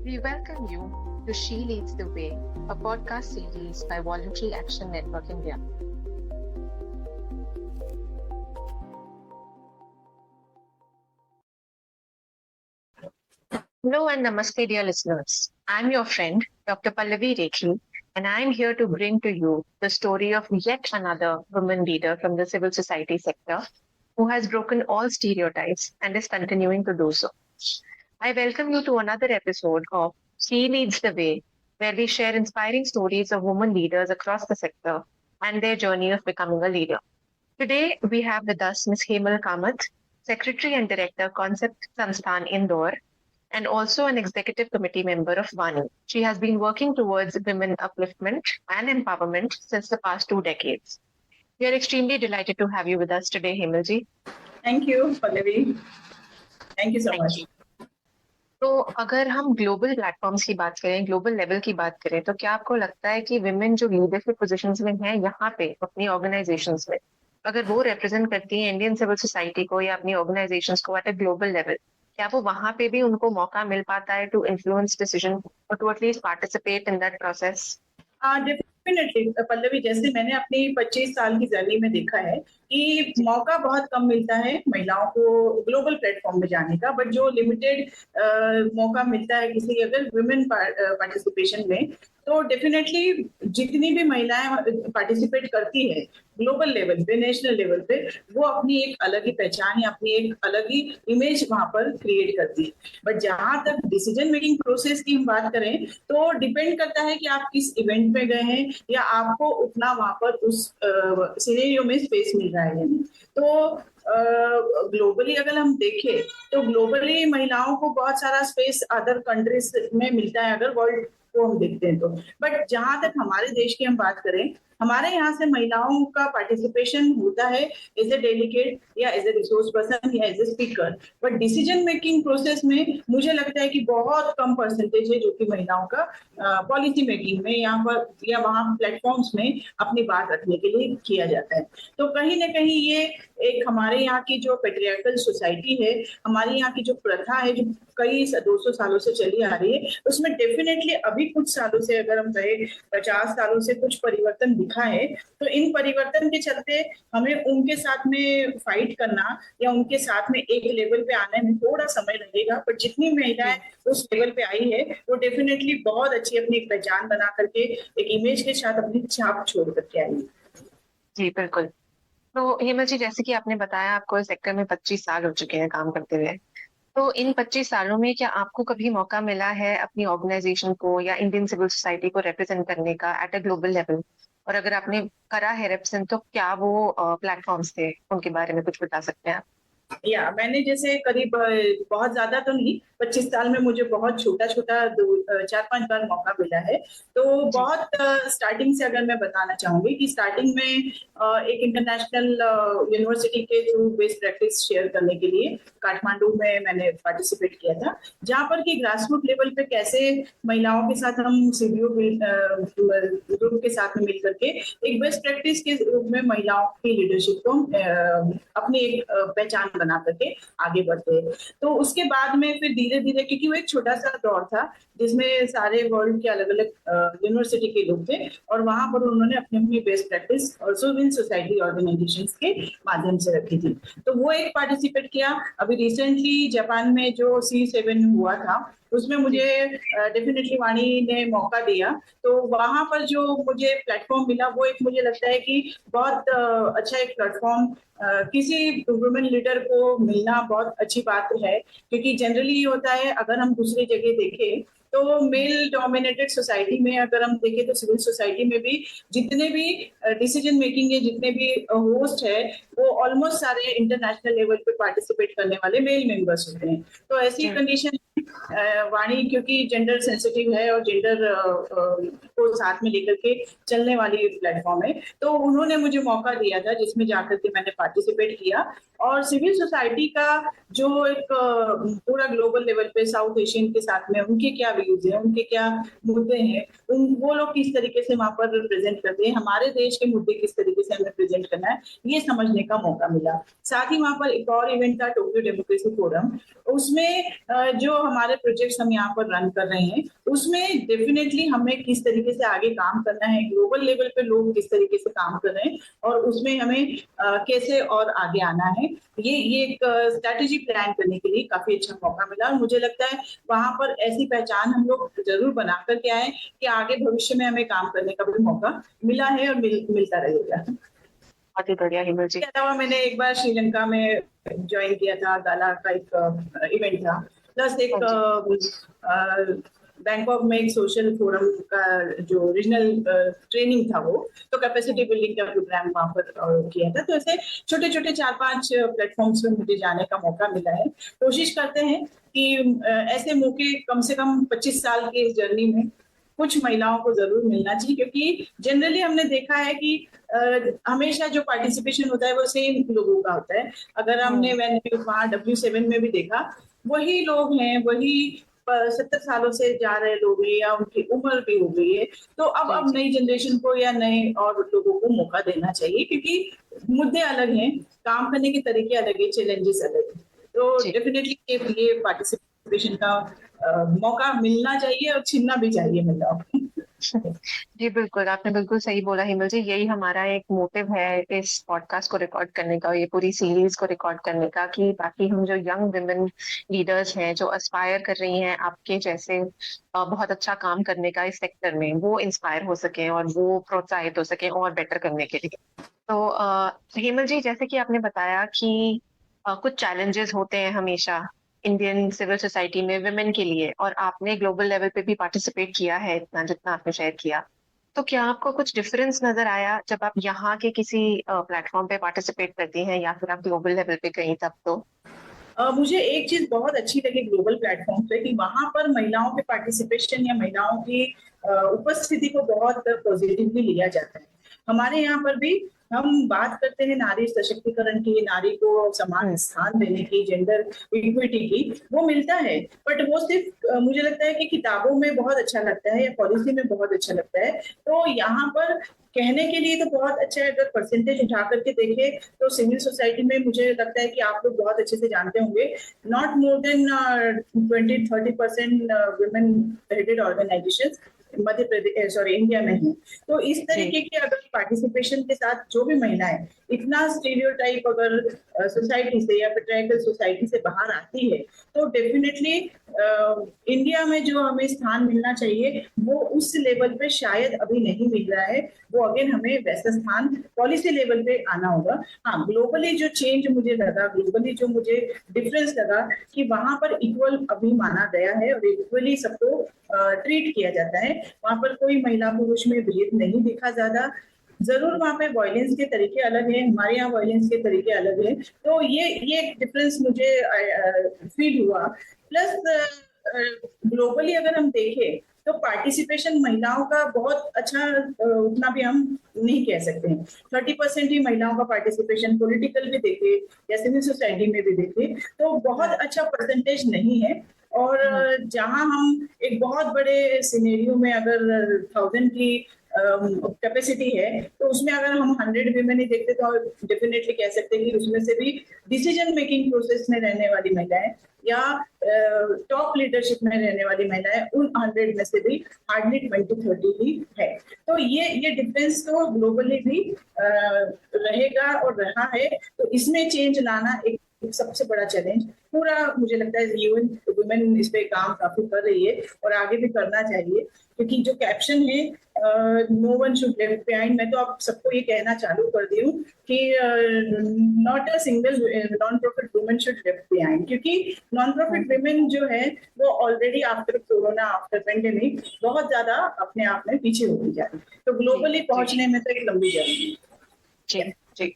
We welcome you to She Leads the Way, a podcast series by Voluntary Action Network India. Hello and namaste, dear listeners. I'm your friend, Dr. Pallavi Rekhi, and I'm here to bring to you the story of yet another woman leader from the civil society sector who has broken all stereotypes and is continuing to do so. I welcome you to another episode of She Leads the Way, where we share inspiring stories of women leaders across the sector and their journey of becoming a leader. Today, we have with us Ms. Hemal Kamath, Secretary and Director, Concept Sansthan, Indore, and also an executive committee member of WANI. She has been working towards women upliftment and empowerment since the past 2 decades. We are extremely delighted to have you with us today, Hemalji. Thank you, Pallavi. Thank you so much. तो अगर हम global platforms की बात करें, global level की बात करें, तो क्या आपको लगता है कि विमेन जो लीडरशिप पोजीशंस में हैं यहाँ पे अपनी ऑर्गेनाइजेशंस में, अगर वो रिप्रेजेंट करती हैं इंडियन सिविल सोसाइटी को या अपनी ऑर्गेनाइजेशंस को एट अ ग्लोबल लेवल, क्या वो वहां पे भी उनको मौका मिल पाता है टू इन्फ्लुएंस डिसीजन और to at least participate in that process? Definitely Pallavi, जैसे मैंने अपनी 25 साल की जर्नी में देखा है कि मौका बहुत कम मिलता है महिलाओं को ग्लोबल प्लेटफॉर्म में जाने का, बट जो लिमिटेड मौका मिलता है किसी अगर वुमेन पार्टिसिपेशन में, तो डेफिनेटली जितनी भी महिलाएं पार्टिसिपेट करती है ग्लोबल लेवल पे, नेशनल लेवल पे, वो अपनी एक अलग ही पहचान या अपनी एक अलग ही इमेज वहां पर क्रिएट करती है। बट जहां तक डिसीजन मेकिंग प्रोसेस की हम बात करें तो डिपेंड करता है कि आप किस इवेंट में गए हैं या आपको उतना वहां पर उस सिनेरियो में स्पेस मिल रहा है या नहीं। तो ग्लोबली अगर हम देखें तो ग्लोबली महिलाओं को बहुत सारा स्पेस अदर कंट्रीज में मिलता है अगर वर्ल्ड को हम देखते हैं तो। बट जहां तक हमारे देश की हम बात करें, हमारे यहाँ से महिलाओं का पार्टिसिपेशन होता है एज ए डेलीगेट या एज ए रिसोर्स पर्सन या as a speaker, but decision making process में मुझे लगता है कि बहुत कम परसेंटेज है जो कि महिलाओं का पॉलिसी मेकिंग में यहाँ पर या वहाँ प्लेटफॉर्म्स में अपनी बात रखने के लिए किया जाता है। तो कहीं ना कहीं ये एक हमारे यहाँ की जो पेट्रियार्कल सोसाइटी है, हमारे यहाँ की जो प्रथा है जो कई 200 सालों से चली आ रही है, उसमें डेफिनेटली अभी कुछ सालों से अगर हम कहें 50 सालों से कुछ परिवर्तन दिखा है। तो इन परिवर्तन के चलते हमें उनके साथ में फाइट करना या उनके साथ में एक लेवल पे आने में थोड़ा समय लगेगा, पर जितनी महिलाएं उस लेवल पे आई है वो डेफिनेटली बहुत अच्छी अपनी एक पहचान बना करके एक इमेज के साथ अपनी छाप छोड़ करके आई है। जी बिल्कुल। तो हेमल जी, जैसे कि आपने बताया आपको इस सेक्टर में 25 साल हो चुके हैं काम करते हुए, तो इन 25 सालों में क्या आपको कभी मौका मिला है अपनी ऑर्गेनाइजेशन को या इंडियन सिविल सोसाइटी को रिप्रेजेंट करने का एट अ ग्लोबल लेवल? और अगर आपने करा है रिप्रेजेंट तो क्या वो प्लेटफॉर्म्स थे, उनके बारे में कुछ बता सकते हैं आप? या मैंने जैसे करीब बहुत ज्यादा तो नहीं, 25 साल में मुझे बहुत छोटा छोटा 4-5 बार मौका मिला है। तो बहुत स्टार्टिंग से अगर मैं बताना चाहूंगी कि स्टार्टिंग में एक इंटरनेशनल यूनिवर्सिटी के थ्रू बेस्ट प्रैक्टिस शेयर करने के लिए काठमांडू में मैंने पार्टिसिपेट किया था, जहाँ पर कि ग्रासरूट लेवल पे कैसे महिलाओं के साथ हम सीडीओ ग्रुप के साथ में मिल करके एक बेस्ट प्रैक्टिस के रूप में महिलाओं की लीडरशिप को अपनी एक पहचान बना करके आगे बढ़ते हैं। तो उसके बाद में फिर धीरे धीरे, क्योंकि वो एक छोटा सा दौर था जिसमें सारे वर्ल्ड के अलग अलग यूनिवर्सिटी के लोग थे और वहां पर उन्होंने अपनी अपनी बेस्ट प्रैक्टिस और सिविल सोसाइटी ऑर्गेनाइजेशंस के माध्यम से रखी थी। तो वो एक पार्टिसिपेट किया। अभी रिसेंटली जापान में जो C7 हुआ था उसमें मुझे डेफिनेटली वाणी ने मौका दिया, तो वहां पर जो मुझे प्लेटफॉर्म मिला वो एक मुझे लगता है कि बहुत अच्छा एक प्लेटफॉर्म किसी वुमेन लीडर को मिलना बहुत अच्छी बात है। क्योंकि जनरली ये होता है अगर हम दूसरी जगह देखें तो मेल डोमिनेटेड सोसाइटी में अगर हम देखें तो सिविल सोसाइटी में भी जितने भी डिसीजन मेकिंग है, जितने भी होस्ट है, वो ऑलमोस्ट सारे इंटरनेशनल लेवल पे पार्टिसिपेट करने वाले मेल मेंबर्स होते हैं। तो ऐसी कंडीशन वाणी क्योंकि जेंडर सेंसिटिव है और जेंडर को साथ में लेकर के चलने वाली प्लेटफॉर्म है, तो उन्होंने मुझे मौका दिया था जिसमें जाकर के मैंने पार्टिसिपेट किया। और सिविल सोसाइटी का जो एक पूरा ग्लोबल लेवल पे साउथ एशियन के साथ में उनके क्या व्यूज हैं, उनके क्या मुद्दे हैं, वो लोग किस तरीके से वहां पर रिप्रेजेंट करते हैं, हमारे देश के मुद्दे किस तरीके से हमें प्रेजेंट करना है, ये समझने का मौका मिला। साथ ही वहां पर एक और इवेंट था टोक्यो डेमोक्रेसी फोरम, उसमें जो हमारे प्रोजेक्ट्स हम यहाँ पर रन कर रहे हैं उसमें डेफिनेटली हमें किस तरीके से आगे काम करना है, ग्लोबल लेवल पे लोग किस तरीके से काम कर रहे हैं और उसमें हमें कैसे और आगे आना है, ये एक स्ट्रैटेजी प्लान करने के लिए काफी अच्छा मौका मिला। और मुझे लगता है वहां पर ऐसी पहचान हम लोग जरूर बना करके आए कि आगे भविष्य में हमें काम करने का भी मौका मिला है और मिलता रहेगा। बहुत ही बढ़िया हिमल जी। इसके अलावा मैंने एक बार श्रीलंका में ज्वाइन किया था, गाला का एक इवेंट था, प्लस एक बैंकॉक में एक सोशल फोरम का जो रीजनल ट्रेनिंग था वो, तो कैपेसिटी बिल्डिंग का प्रोग्राम वहां पर किया था। तो ऐसे छोटे छोटे 4-5 प्लेटफॉर्म्स में मुझे जाने का मौका मिला है। कोशिश करते हैं कि ऐसे मौके कम से कम 25 साल के इस जर्नी में कुछ महिलाओं को जरूर मिलना चाहिए, क्योंकि जनरली हमने देखा है कि हमेशा जो पार्टिसिपेशन होता है वो सेम लोगों का होता है। अगर हमने वहाँ W7 में भी देखा, वही लोग हैं, वही 70 सालों से जा रहे लोग हैं या उनकी उम्र भी हो गई है। तो अब नई जनरेशन को या नए और लोगों को मौका देना चाहिए, क्योंकि मुद्दे अलग हैं, काम करने के तरीके अलग है, चैलेंजेस अलग है। तो डेफिनेटली ये पार्टिसिपेशन का मौका मिलना चाहिए और छीनना भी चाहिए महिलाओं को। जी बिल्कुल, आपने बिल्कुल सही बोला हिमल जी। यही हमारा एक मोटिव है इस पॉडकास्ट को रिकॉर्ड करने का, ये पूरी सीरीज को रिकॉर्ड करने का, कि बाकी हम जो यंग विमेन लीडर्स हैं जो एस्पायर कर रही हैं आपके जैसे बहुत अच्छा काम करने का इस सेक्टर में, वो इंस्पायर हो सके और वो प्रोत्साहित हो सके और बेटर करने के लिए। तो हेमल जी, जैसे कि आपने बताया कि कुछ चैलेंजेस होते हैं हमेशा इंडियन सिविल सोसाइटी में विमेन के लिए, और आपने ग्लोबल लेवल पे भी पार्टिसिपेट किया है इतना जितना आपने शेयर किया। तो क्या आपको कुछ डिफरेंस नजर आया जब आप यहाँ के किसी प्लेटफॉर्म पे पार्टिसिपेट करती हैं या फिर आप ग्लोबल लेवल पे गई तब? तो मुझे एक चीज बहुत अच्छी लगी ग्लोबल प्लेटफॉर्म पे कि वहां पर महिलाओं के पार्टिसिपेशन या महिलाओं की उपस्थिति को बहुत पॉजिटिवली लिया जाता है। हमारे यहाँ पर भी हम बात करते हैं नारी सशक्तिकरण की, नारी को समान स्थान देने की, जेंडर इक्विटी की, वो मिलता है, बट वो सिर्फ मुझे लगता है कि किताबों में बहुत अच्छा लगता है या पॉलिसी में बहुत अच्छा लगता है। तो यहाँ पर कहने के लिए तो बहुत अच्छा है, अगर परसेंटेज उठा करके देखें तो सिविल सोसाइटी में मुझे लगता है कि आप लोग बहुत अच्छे से जानते होंगे, not more than 20-30% women headed organisations Madhya Pradesh, sorry, India में है। तो इस तरीके के अगर पार्टिसिपेशन के साथ जो भी महिलाएं इतना स्टीरियोटाइप अगर सोसाइटी से या पेट्रियार्कल सोसाइटी से बाहर आती है, तो डेफिनेटली इंडिया में जो हमें स्थान मिलना चाहिए वो उस लेवल पे शायद अभी नहीं मिल रहा है। वो अगेन हमें वैसा स्थान पॉलिसी लेवल पे आना होगा। हाँ, ग्लोबली जो चेंज मुझे लगा, ग्लोबली जो मुझे डिफरेंस लगा कि वहां पर इक्वल अभी माना गया है और इक्वली सबको ट्रीट किया जाता है। वहां पर कोई महिला पुरुष में भेद नहीं दिखा ज्यादा। जरूर वहां पे वायलेंस के तरीके अलग हैं, हमारे यहाँ वायलेंस के तरीके अलग हैं। तो ये डिफरेंस मुझे फील हुआ। प्लस ग्लोबली अगर हम देखें तो पार्टिसिपेशन महिलाओं का बहुत अच्छा, उतना भी हम नहीं कह सकते हैं। 30% ही महिलाओं का पार्टिसिपेशन पॉलिटिकल भी देखे या सिविल सोसाइटी में भी देखे तो बहुत अच्छा परसेंटेज नहीं है। और जहां हम एक बहुत बड़े सिनेरियो में अगर 1000 की कैपेसिटी है, तो उसमें अगर हम 100 वीमेन ही देखते तो डेफिनेटली कह सकते हैं कि उसमें से भी डिसीजन मेकिंग प्रोसेस में रहने वाली महिलाएं या टॉप लीडरशिप में रहने वाली महिलाएं उन 100 में से भी हार्डली 20-30 ही है। तो ये डिफरेंस तो ग्लोबली भी रहेगा और रहा है। तो इसमें चेंज लाना एक सबसे बड़ा चैलेंज पूरा मुझे लगता है यूएन वुमेन इस पे काम काफी कर रही है और आगे भी करना चाहिए, क्योंकि जो कैप्शन है no one should left behind, मैं तो आप सबको ये कहना चालू कर दी हूँ कि not a single non profit women should left behind, क्योंकि नॉन प्रॉफिट वुमेन जो है वो already after corona, after pandemic बहुत ज्यादा अपने आप में पीछे होती जा रही है। तो ग्लोबली पहुंचने में तो एक लंबी जर्नी है। जी जी।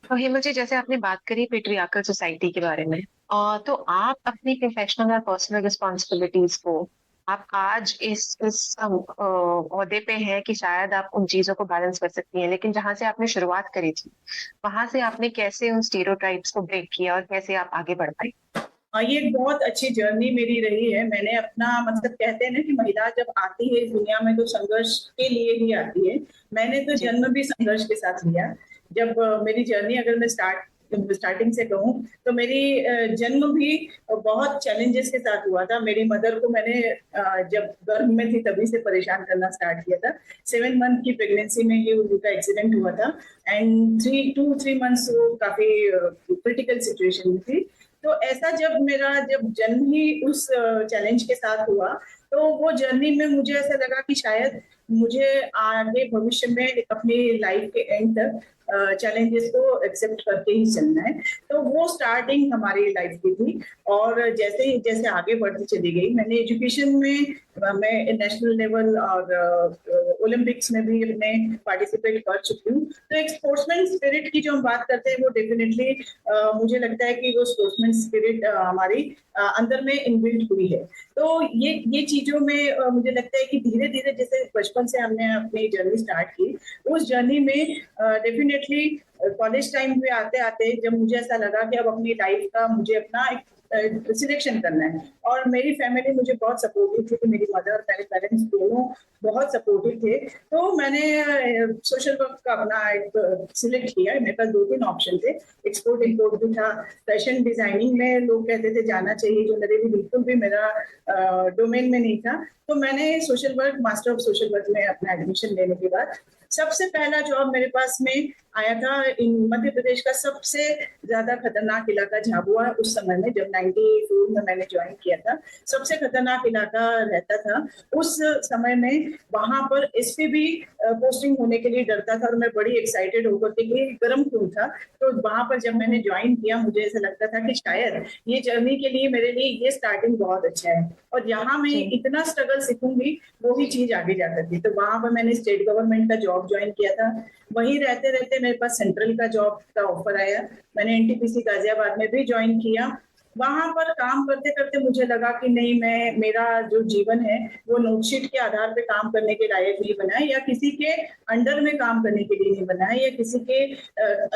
तो हेमल जी, जैसे आपने बात करी पेट्रियार्कल सोसाइटी के बारे में, तो आप अपनी प्रोफेशनल और पर्सनल रिस्पॉन्सिबिलिटीज को आप आज इस ओहदे पे हैं कि शायद आप उन चीजों को बैलेंस कर सकती हैं, लेकिन जहां से आपने शुरुआत करी थी वहां से आपने कैसे उन स्टीरियोटाइप्स को ब्रेक किया और कैसे आप आगे बढ़ पाई? ये एक बहुत अच्छी जर्नी मेरी रही है। मैंने अपना मतलब कहते हैं ना कि महिला जब आती है इस दुनिया में तो संघर्ष के लिए ही आती है। मैंने तो जन्म भी संघर्ष के साथ लिया। जब मेरी जर्नी अगर मैं स्टार्ट स्टार्टिंग से कहूँ तो मेरी जन्म भी बहुत चैलेंजेस के साथ हुआ था। मेरी मदर को मैंने जब गर्भ में थी तभी से परेशान करना स्टार्ट किया था। 7 मंथ की प्रेगनेंसी में ही उनका एक्सीडेंट हुआ था एंड 3 मंथ्स वो काफी क्रिटिकल सिचुएशन में थी। तो ऐसा जब जन्म ही उस चैलेंज के साथ हुआ, तो वो जर्नी में मुझे ऐसा लगा कि शायद मुझे आगे भविष्य में अपनी लाइफ के एंड तक चैलेंजेस को एक्सेप्ट करके ही चलना है। तो वो स्टार्टिंग हमारी लाइफ की थी और जैसे आगे बढ़ती चली गई, मैंने एजुकेशन में मैं नेशनल लेवल और ओलंपिक्स में भी अपने पार्टिसिपेट कर चुकी हूँ। तो एक स्पोर्ट्समैन स्पिरिट की जो हम बात करते हैं वो डेफिनेटली मुझे लगता है कि वो स्पोर्ट्समैन स्पिरिट हमारी अंदर में इनबिल्ट हुई है। तो ये चीजों में मुझे लगता है कि धीरे धीरे जैसे बचपन से हमने अपनी जर्नी स्टार्ट की, उस जर्नी में डेफिनेटली कॉलेज टाइम पे आते आते जब मुझे ऐसा लगा कि अब अपनी लाइफ का मुझे अपना एक सिलेक्शन करना है और मेरी फैमिली मुझे बहुत सपोर्टिव थी। मेरी मदर और मेरे पेरेंट्स दोनों बहुत सपोर्टिव थे। तो मैंने सोशल वर्क का अपना एक सिलेक्ट किया। मेरे पास 2-3 ऑप्शन थे, एक्सपोर्ट इंपोर्ट भी था, फैशन डिजाइनिंग में लोग कहते थे जाना चाहिए, जो मेरे लिए बिल्कुल भी मेरा डोमेन में नहीं था। तो मैंने social work, master of social work में अपना एडमिशन लेने के बाद सबसे पहला जॉब मेरे पास में आया था इन मध्य प्रदेश का सबसे ज्यादा खतरनाक इलाका झाबुआ। उस समय में जब 94 में मैंने ज्वाइन किया था, सबसे खतरनाक इलाका रहता था उस समय में। वहां पर एसपी भी पोस्टिंग होने के लिए डरता था और मैं बड़ी एक्साइटेड होकर के गर्म खून था। तो वहां पर जब मैंने ज्वाइन किया, मुझे ऐसा लगता था कि शायद ये जर्नी के लिए मेरे लिए ये स्टार्टिंग बहुत अच्छा है और यहाँ मैं इतना स्ट्रगल सीखूंगी वो ही चीज आगे जा सकती। तो वहां पर मैंने स्टेट गवर्नमेंट का जॉब ज्वाइन किया था। वहीं रहते रहते मेरे पास सेंट्रल का जॉब का ऑफर आया। मैंने एनटीपीसी गाजियाबाद में भी ज्वाइन किया। वहां पर काम करते करते मुझे लगा कि नहीं, मेरा जो जीवन है वो नोटशीट के आधार पे काम करने के लायक नहीं बना है, या किसी के अंडर में काम करने के लिए नहीं बना है, या किसी के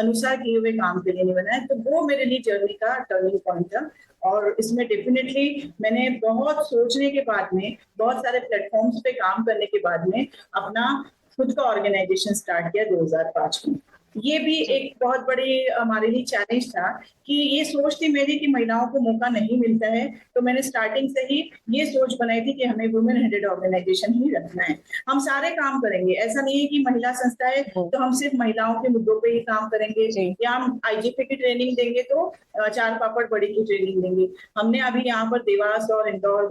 अनुसार किए हुए काम के लिए नहीं बना है। तो वो मेरे लिए जर्नी का टर्निंग पॉइंट था और इसमें डेफिनेटली मैंने बहुत सोचने के बाद में, बहुत सारे प्लेटफॉर्म्स पे काम करने के बाद में अपना खुद का ऑर्गेनाइजेशन स्टार्ट किया 2005 में। ये भी एक बहुत बड़ी हमारे लिए चैलेंज था कि ये सोच थी मेरी कि महिलाओं को मौका नहीं मिलता है। तो मैंने स्टार्टिंग से ही ये सोच बनाई थी कि हमें वुमेन हेडेड ऑर्गेनाइजेशन ही रखना है। हम सारे काम करेंगे, ऐसा नहीं है कि महिला संस्था है तो हम सिर्फ महिलाओं के मुद्दों पे ही काम करेंगे, या हम आईजीपी की ट्रेनिंग देंगे तो 4 पापड़ बड़ी की ट्रेनिंग देंगे। हमने अभी यहाँ पर देवास और इंदौर,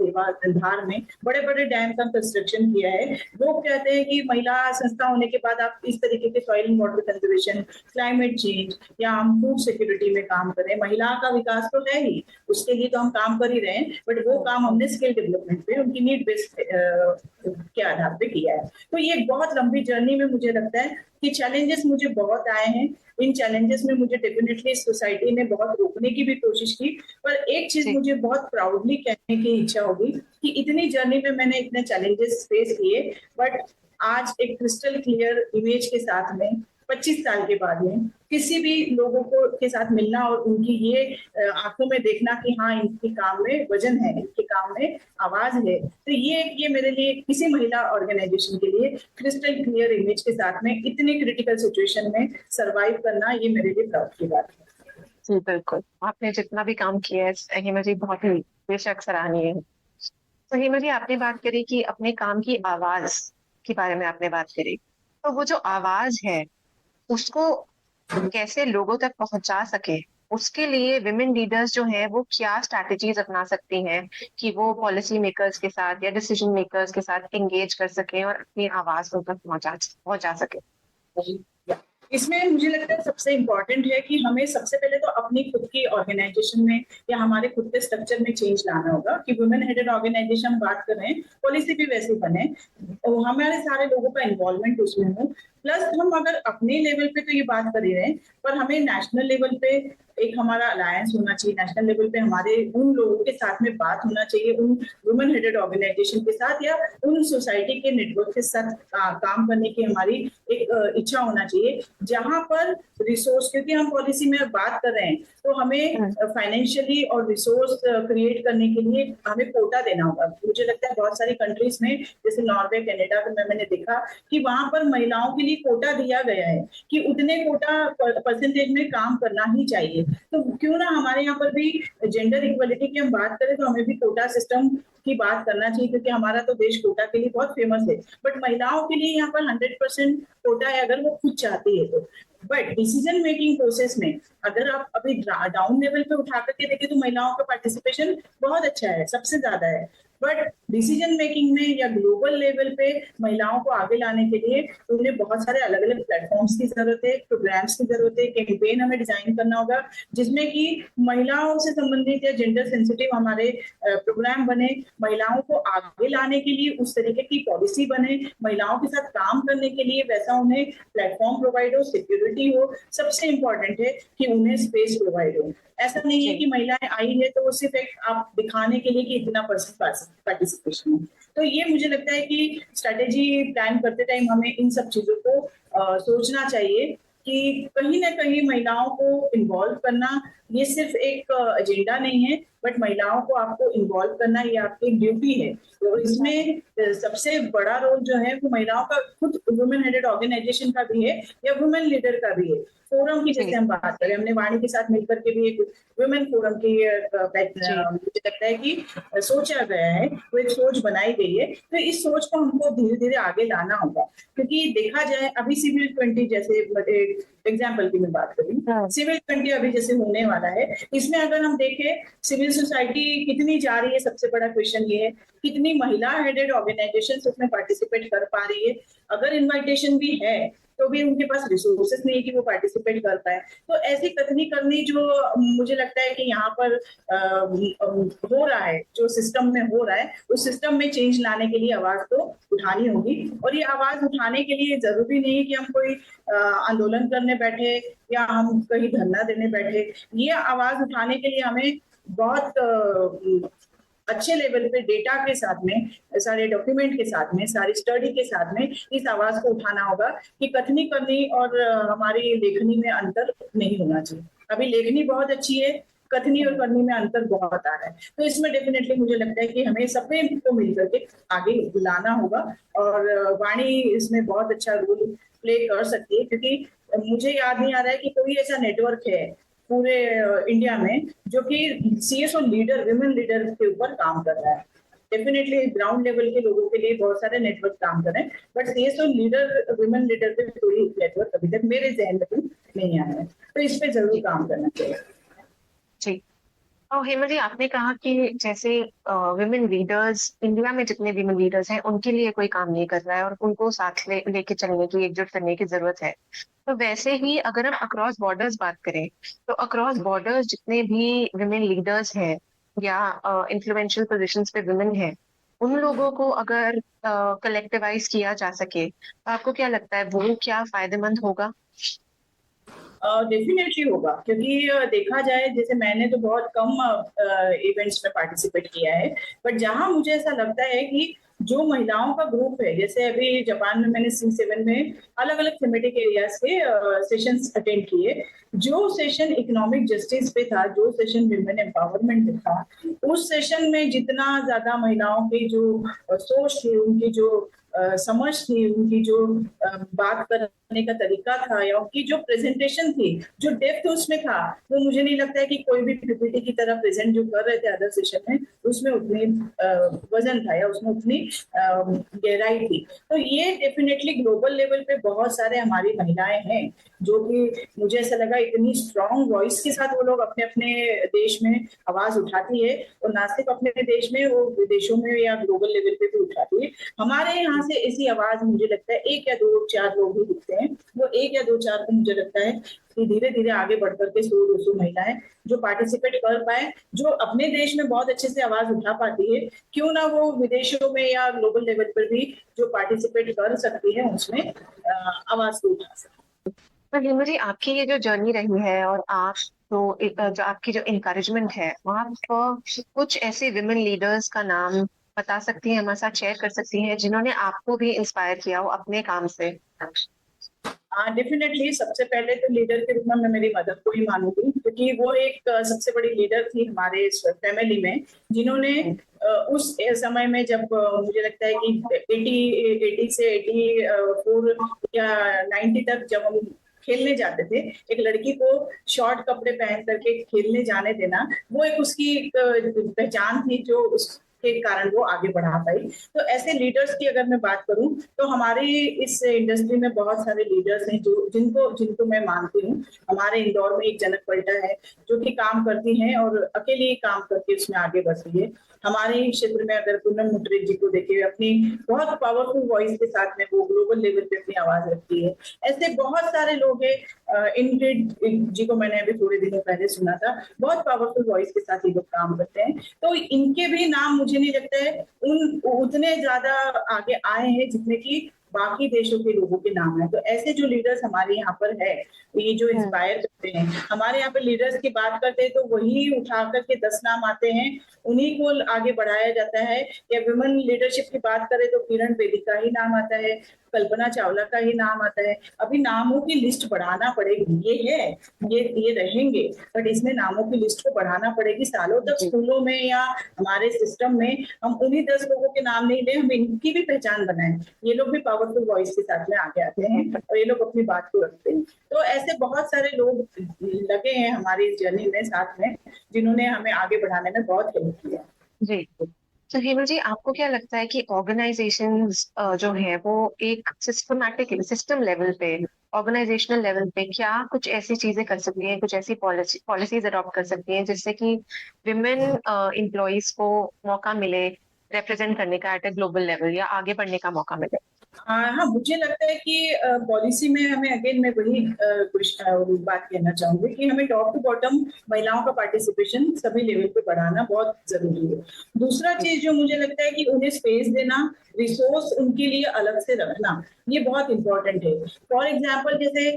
धार में बड़े बड़े डैम का कंस्ट्रक्शन किया है। लोग कहते हैं कि महिला संस्था होने के बाद आप इस तरीके के soil and water conservation, climate change या हम फूड सिक्योरिटी में काम करें। महिला का विकास तो है ही, उसके लिए तो हम काम कर ही रहे हैं, बट वो काम हमने स्किल डेवलपमेंट पे, उनकी नीड बेस्ड के आधार पे किया है। तो ये बहुत लंबी जर्नी में मुझे लगता है कि चैलेंजेस मुझे बहुत आए हैं। इन चैलेंजेस में मुझे डेफिनेटली सोसाइटी ने बहुत रोकने की भी कोशिश की, पर एक चीज मुझे बहुत प्राउडली कहने की इच्छा होगी कि इतनी जर्नी में मैंने इतने चैलेंजेस फेस किए, बट आज एक क्रिस्टल क्लियर इमेज के साथ में 25 साल के बाद में किसी भी लोगों को के साथ मिलना और उनकी ये आंखों में देखना कि हाँ, इनके काम में वजन है, इनके काम में आवाज है, तो ये मेरे लिए किसी महिला ऑर्गेनाइजेशन के लिए क्रिस्टल क्लियर इमेज के साथ में इतनी क्रिटिकल सिचुएशन में सरवाइव करना, ये मेरे लिए प्राउड की बात है। जी बिल्कुल, आपने जितना भी काम किया है हेमा जी बहुत ही बेशक सराहनीय है। तो हेमा जी, आपने बात करी कि अपने काम की आवाज के बारे में आपने बात करी, तो वो जो आवाज है उसको कैसे लोगों तक पहुंचा सके, उसके लिए विमेन लीडर्स जो हैं वो क्या स्ट्रैटेजीज अपना सकती हैं कि वो पॉलिसी मेकर्स के साथ या डिसीजन मेकर्स के साथ एंगेज कर सकें और अपनी आवाज को तक पहुंचा सके। इसमें मुझे लगता है सबसे इम्पोर्टेंट है कि हमें सबसे पहले तो अपनी खुद की ऑर्गेनाइजेशन में या हमारे खुद के स्ट्रक्चर में चेंज लाना होगा कि वुमेन हेडेड ऑर्गेनाइजेशन बात कर रहे हैं, पॉलिसी भी वैसी बने, हमारे सारे लोगों का इन्वॉल्वमेंट उसमें हो। प्लस हम अगर अपने लेवल पे तो ये बात कर ही रहे हैं, पर हमें नेशनल लेवल पे एक हमारा अलायंस होना चाहिए। नेशनल लेवल पे हमारे उन लोगों के साथ में बात होना चाहिए, उन वुमेन हेडेड ऑर्गेनाइजेशन के साथ या उन सोसाइटी के नेटवर्क के साथ काम करने की हमारी एक इच्छा होना चाहिए, जहां पर रिसोर्स, क्योंकि हम पॉलिसी में बात कर रहे हैं तो हमें फाइनेंशियली और रिसोर्स क्रिएट करने के लिए हमें कोटा देना होगा। मुझे लगता है बहुत सारी कंट्रीज में, जैसे नॉर्वे, कनाडा में मैंने देखा कि वहां पर महिलाओं के लिए ऑलरेडी कोटा दिया गया है कि उतने कोटा परसेंटेज में काम करना ही चाहिए। तो क्यों ना हमारे यहाँ पर भी जेंडर इक्वलिटी की हम बात करें तो हमें भी कोटा सिस्टम की बात करना चाहिए, क्योंकि हमारा तो देश कोटा के लिए बहुत फेमस है। बट महिलाओं के लिए यहाँ पर 100% कोटा है, अगर वो खुद चाहती है तो। बट डिसीजन मेकिंग प्रोसेस में अगर आप अभी डाउन लेवल पे उठा करके देखें तो महिलाओं का पार्टिसिपेशन बहुत अच्छा है, सबसे ज्यादा है। बट डिसीजन मेकिंग में या ग्लोबल लेवल पे महिलाओं को आगे लाने के लिए उन्हें बहुत सारे अलग अलग प्लेटफॉर्म्स की जरूरत है, प्रोग्राम्स की जरूरत है, कैंपेन हमें डिजाइन करना होगा जिसमें कि महिलाओं से संबंधित या जेंडर सेंसिटिव हमारे प्रोग्राम बने, महिलाओं को आगे लाने के लिए उस तरीके की पॉलिसी बने, महिलाओं के साथ काम करने के लिए वैसा उन्हें प्लेटफॉर्म प्रोवाइड हो, सिक्योरिटी हो। सबसे इंपॉर्टेंट है कि उन्हें स्पेस प्रोवाइड हो। ऐसा नहीं है कि महिलाएं आई है तो वो सिर्फ एक आप दिखाने के लिए कि इतना परसेंट पार्टिसिपेशन है। तो ये मुझे लगता है कि स्ट्रेटेजी प्लान करते टाइम हमें इन सब चीजों को सोचना चाहिए कि कहीं ना कहीं महिलाओं को इन्वॉल्व करना ये सिर्फ एक एजेंडा नहीं है, बट महिलाओं को आपको इन्वॉल्व करना ये आपकी एक ड्यूटी है। तो इसमें सबसे बड़ा रोल जो है वो महिलाओं का खुद वुमेन हेडेड ऑर्गेनाइजेशन का भी है या वुमेन लीडर का भी है। फोरम की जैसे हम बात करें, हमने वाणी के साथ मिलकर के भी एक वुमेन फोरम की मुझे लगता है कि सोचा गया है, वो एक सोच बनाई गई है। तो इस सोच को हमको धीरे धीरे आगे लाना होगा, क्योंकि देखा जाए अभी सिविल 20 जैसे एग्जाम्पल की मैं बात करूँ, सिविल 20 अभी जैसे होने वाला है, इसमें अगर हम देखें सिविल सोसाइटी कितनी जा रही है, सबसे बड़ा क्वेश्चन ये है कितनी महिला हेडेड ऑर्गेनाइजेशन उसमें पार्टिसिपेट कर पा रही है। अगर इन्विटेशन भी है तो भी उनके पास रिसोर्सेस नहीं है कि वो पार्टिसिपेट कर पाए। तो ऐसी कथनी करनी जो मुझे लगता है कि यहाँ पर हो रहा है, जो सिस्टम में हो रहा है, उस सिस्टम में चेंज लाने के लिए आवाज तो उठानी होगी। और ये आवाज उठाने के लिए जरूरी नहीं है कि हम कोई आंदोलन करने बैठे या हम कहीं धरना देने बैठे। ये आवाज उठाने के लिए हमें बहुत अच्छे लेवल पे डेटा के साथ में, सारे डॉक्यूमेंट के साथ में, सारी स्टडी के साथ में इस आवाज को उठाना होगा कि कथनी करनी और हमारी लेखनी में अंतर नहीं होना चाहिए। अभी लेखनी बहुत अच्छी है, कथनी और करनी में अंतर बहुत आ रहा है। तो इसमें डेफिनेटली मुझे लगता है कि हमें सभी को मिलकर के आगे लाना होगा और वाणी इसमें बहुत अच्छा रोल प्ले कर सकती है, क्योंकि मुझे याद नहीं आ रहा है कि कोई ऐसा नेटवर्क है पूरे इंडिया में जो कि सीएसओ लीडर, विमेन लीडर के ऊपर काम कर रहा है। डेफिनेटली ग्राउंड लेवल के लोगों के लिए बहुत सारे नेटवर्क काम कर रहे हैं, but CSO leader, women leader पे कोई नेटवर्क अभी तक मेरे जहन में नहीं आया है। तो इस पे जरूर काम करना चाहिए। जी। और हेमा जी, आपने कहा कि जैसे विमेन लीडर्स, इंडिया में जितने विमेन लीडर्स हैं उनके लिए कोई काम नहीं कर रहा है और उनको साथ लेके चलने की, एकजुट करने की जरूरत है। तो वैसे ही अगर हम अक्रॉस बॉर्डर्स बात करें तो अक्रॉस बॉर्डर्स जितने भी विमेन लीडर्स हैं या इन्फ्लुएंशियल पोजीशंस पे विमेन हैं, उन लोगों को अगर कलेक्टिवाइज किया जा सके तो आपको क्या लगता है वो क्या फायदेमंद होगा? डेफिनेटली होगा, क्योंकि देखा जाए जैसे मैंने तो बहुत कम इवेंट्स में पार्टिसिपेट किया है, बट जहां मुझे ऐसा लगता है कि जो महिलाओं का ग्रुप है, जैसे अभी जापान में मैंने C7 में अलग अलग थीमेटिक एरियाज के सेशंस अटेंड किए। जो सेशन इकोनॉमिक जस्टिस पे था, जो सेशन विमेन एम्पावरमेंट पे था, उस सेशन में जितना ज्यादा महिलाओं की जो सोच थी, उनकी जो समझ थी, उनकी जो बात करने का तरीका था या उनकी जो प्रेजेंटेशन थी, जो डेप्थ उसमें था, वो मुझे नहीं लगता है कि कोई भी पीपीटी की तरह प्रेजेंट जो कर रहे थे अदर सेशन में उसमें उतनी वजन था या उसमें उतनी गहराई थी। तो ये डेफिनेटली ग्लोबल लेवल पे बहुत सारे हमारी महिलाएं हैं जो कि मुझे ऐसा लगा इतनी स्ट्रॉन्ग वॉइस के साथ वो लोग अपने अपने देश में आवाज उठाती है, और ना सिर्फ अपने देश में, वो विदेशों में या ग्लोबल लेवल पे भी उठाती है। हमारे यहाँ से ऐसी आवाज मुझे लगता है 1 या 2 4 लोग ही दिखते हैं, वो 1 या 2 4 को मुझे लगता है कि धीरे धीरे आगे बढ़ करके 100-200 महिलाएं जो पार्टिसिपेट कर पाए, जो अपने देश में बहुत अच्छे से आवाज उठा पाती है, क्यों ना वो विदेशों में या ग्लोबल लेवल पर भी जो पार्टिसिपेट कर सकती है उसमें आवाज को उठा सकती है। तो हेमा जी, आपकी ये जो जर्नी रही है और आप जो आपकी जो इनकरेजमेंट है, आप कुछ ऐसे विमेन लीडर्स का नाम बता सकती हैं, हमारे साथ शेयर कर सकती हैं जिन्होंने आपको भी इंस्पायर किया हो अपने काम से? हाँ, डेफिनेटली सबसे पहले तो लीडर के रूप में मैं मेरी मदर को ही मानूंगी, क्योंकि वो एक सबसे बड़ी लीडर थी हमारे फैमिली में, जिन्होंने उस समय में जब मुझे लगता है कि 80 से 84 या 90 तक जब हम खेलने जाते थे, एक लड़की को शॉर्ट कपड़े पहन करके खेलने जाने देना, वो एक उसकी पहचान थी जो उसके कारण वो आगे बढ़ा पाई। तो ऐसे लीडर्स की अगर मैं बात करूं तो हमारी इस इंडस्ट्री में बहुत सारे लीडर्स हैं जो जिनको जिनको मैं मानती हूँ। हमारे इंदौर में एक जनक पलटा है जो कि काम करती हैं और अकेले ही काम करके उसमें आगे बढ़ रही है। हमारे ही क्षेत्र में अगर पूनम मुटरेज जी को देखिए, अपनी बहुत पावरफुल वॉइस के साथ में वो ग्लोबल लेवल पे अपनी आवाज रखती है। ऐसे बहुत सारे लोग हैं। इंग्रिड जी को मैंने अभी थोड़े दिनों पहले सुना था, बहुत पावरफुल वॉइस के साथ ये लोग काम करते हैं। तो इनके भी नाम मुझे नहीं लगता है उतने ज्यादा आगे आए हैं जितने की बाकी देशों के लोगों के नाम है। तो ऐसे जो लीडर्स हमारे यहाँ पर है, ये जो इंस्पायर करते हैं, हमारे यहाँ पे लीडर्स की बात करते हैं तो वही उठा करके 10 नाम आते हैं, उन्हीं को आगे बढ़ाया जाता है। या वुमेन लीडरशिप की बात करें तो किरण बेदी का ही नाम आता है, कल्पना चावला का ही नाम आता है। अभी नामों की लिस्ट बढ़ाना पड़ेगी, ये है, ये रहेंगे, बट इसमें नामों की लिस्ट को बढ़ाना पड़ेगी। सालों तक स्कूलों में या हमारे सिस्टम में हम उन्हीं 10 लोगों के नाम नहीं ले, हम इनकी भी पहचान बनाएं। ये लोग भी पावरफुल वॉइस के साथ में आगे आते हैं और ये लोग अपनी बात को रखते हैं। तो ऐसे बहुत सारे लोग लगे हैं हमारी इस जर्नी में साथ में, जिन्होंने हमें आगे बढ़ाने में बहुत हेल्प किया। जी। तो हेमल जी, आपको क्या लगता है कि ऑर्गेनाइजेशंस जो है वो एक सिस्टमैटिक सिस्टम लेवल पे, ऑर्गेनाइजेशनल लेवल पे क्या कुछ ऐसी चीजें कर सकती हैं, कुछ ऐसी पॉलिसीज अडॉप्ट कर सकती हैं जिससे कि विमेन एम्प्लॉयज को मौका मिले रिप्रेजेंट करने का एट अ ग्लोबल लेवल या आगे बढ़ने का मौका मिले? हाँ, मुझे लगता है कि पॉलिसी में हमें अगेन मैं वही कुछ बात कहना चाहूंगी कि हमें टॉप टू बॉटम महिलाओं का पार्टिसिपेशन सभी लेवल पे बढ़ाना बहुत जरूरी है। दूसरा चीज जो मुझे लगता है कि उन्हें स्पेस देना, रिसोर्स उनके लिए अलग से रखना, ये बहुत इंपॉर्टेंट है। फॉर एग्जाम्पल जैसे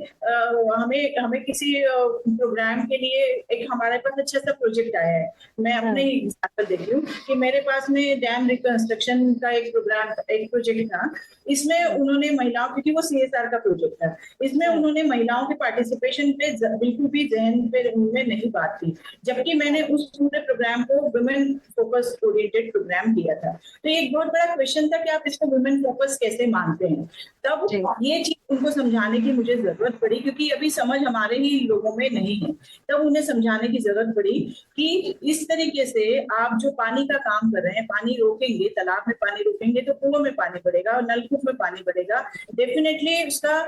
हमें हमें किसी प्रोग्राम के लिए एक हमारे पास अच्छा सा प्रोजेक्ट आया है। मैं अपने ही एग्जाम्पल देख रही हूँ कि मेरे पास में डैम रिकंस्ट्रक्शन का एक प्रोजेक्ट था। इसमें उन्होंने महिलाओं, क्योंकि वो CSR का प्रोजेक्ट था, इसमें उन्होंने महिलाओं के पार्टिसिपेशन पे बिल्कुल भी जहन पे उनमें नहीं बात की, जबकि मैंने उस पूरे प्रोग्राम को वुमेन फोकस ओरिएंटेड प्रोग्राम किया था। तो ये एक बहुत बड़ा क्वेश्चन था कि आप इसको वुमेन फोकस कैसे मानते हैं। तब ये चीज उनको समझाने की मुझे जरूरत पड़ी, क्योंकि अभी समझ हमारे ही लोगों में नहीं है। तब उन्हें समझाने की जरूरत पड़ी कि इस तरीके से आप जो पानी का काम कर रहे हैं, पानी रोकेंगे, तालाब में पानी रोकेंगे तो कुआं में पानी बढ़ेगा और नलकूप में पानी बढ़ेगा। डेफिनेटली उसका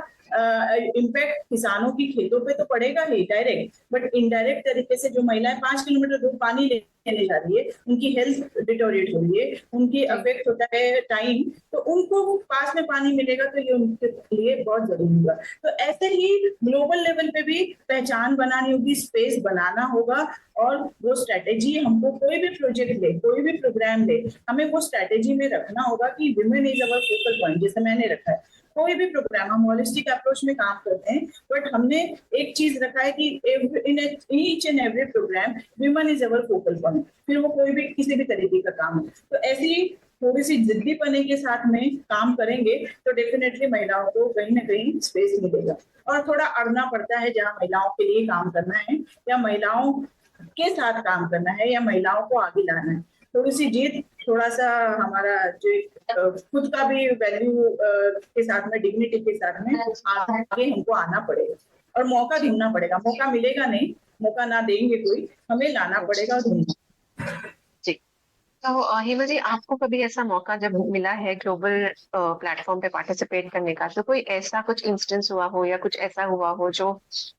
इम्पैक्ट किसानों की खेतों पे तो पड़ेगा ही डायरेक्ट, बट इनडायरेक्ट तरीके से जो महिलाएं 5 किलोमीटर दूर पानी लेने जा रही है, उनकी हेल्थ डिटोरिएट हो रही है, उनकी अफेक्ट होता है टाइम, तो उनको पास में पानी मिलेगा तो ये उनके लिए बहुत जरूरी होगा। तो ऐसे ही ग्लोबल लेवल पे भी पहचान बनानी होगी, स्पेस बनाना होगा, और वो स्ट्रेटेजी हमको कोई भी प्रोजेक्ट ले, कोई भी प्रोग्राम ले, हमें वो स्ट्रेटेजी में रखना होगा कि women is our focal point, जैसे मैंने रखा है। कोई भी प्रोग्राम हम होलिस्टिक अप्रोच में काम करते हैं, बट हमने एक चीज रखा है कि in each and every programme women is our focal point, फिर वो कोई भी किसी भी तरीके का काम है। तो ऐसे ही थोड़ी सी जिद्दीपने के साथ में काम करेंगे तो डेफिनेटली महिलाओं को कहीं ना कहीं स्पेस मिलेगा। और थोड़ा अड़ना पड़ता है जहाँ महिलाओं के लिए काम करना है या महिलाओं के साथ काम करना है या महिलाओं को आगे लाना है, थोड़ी सी जीत, थोड़ा सा हमारा जो खुद का भी वैल्यू के साथ में, डिग्निटी के साथ में आगे हमको आना पड़ेगा और मौका ढूंढना पड़ेगा। मौका मिलेगा नहीं, मौका ना देंगे कोई, हमें लाना पड़ेगा और ढूंढना। जी। तो हेमल जी, आपको कभी ऐसा मौका जब मिला है ग्लोबल प्लेटफॉर्म पे पार्टिसिपेट करने का, तो कोई ऐसा कुछ इंस्टेंस हुआ हो या कुछ ऐसा हुआ हो जो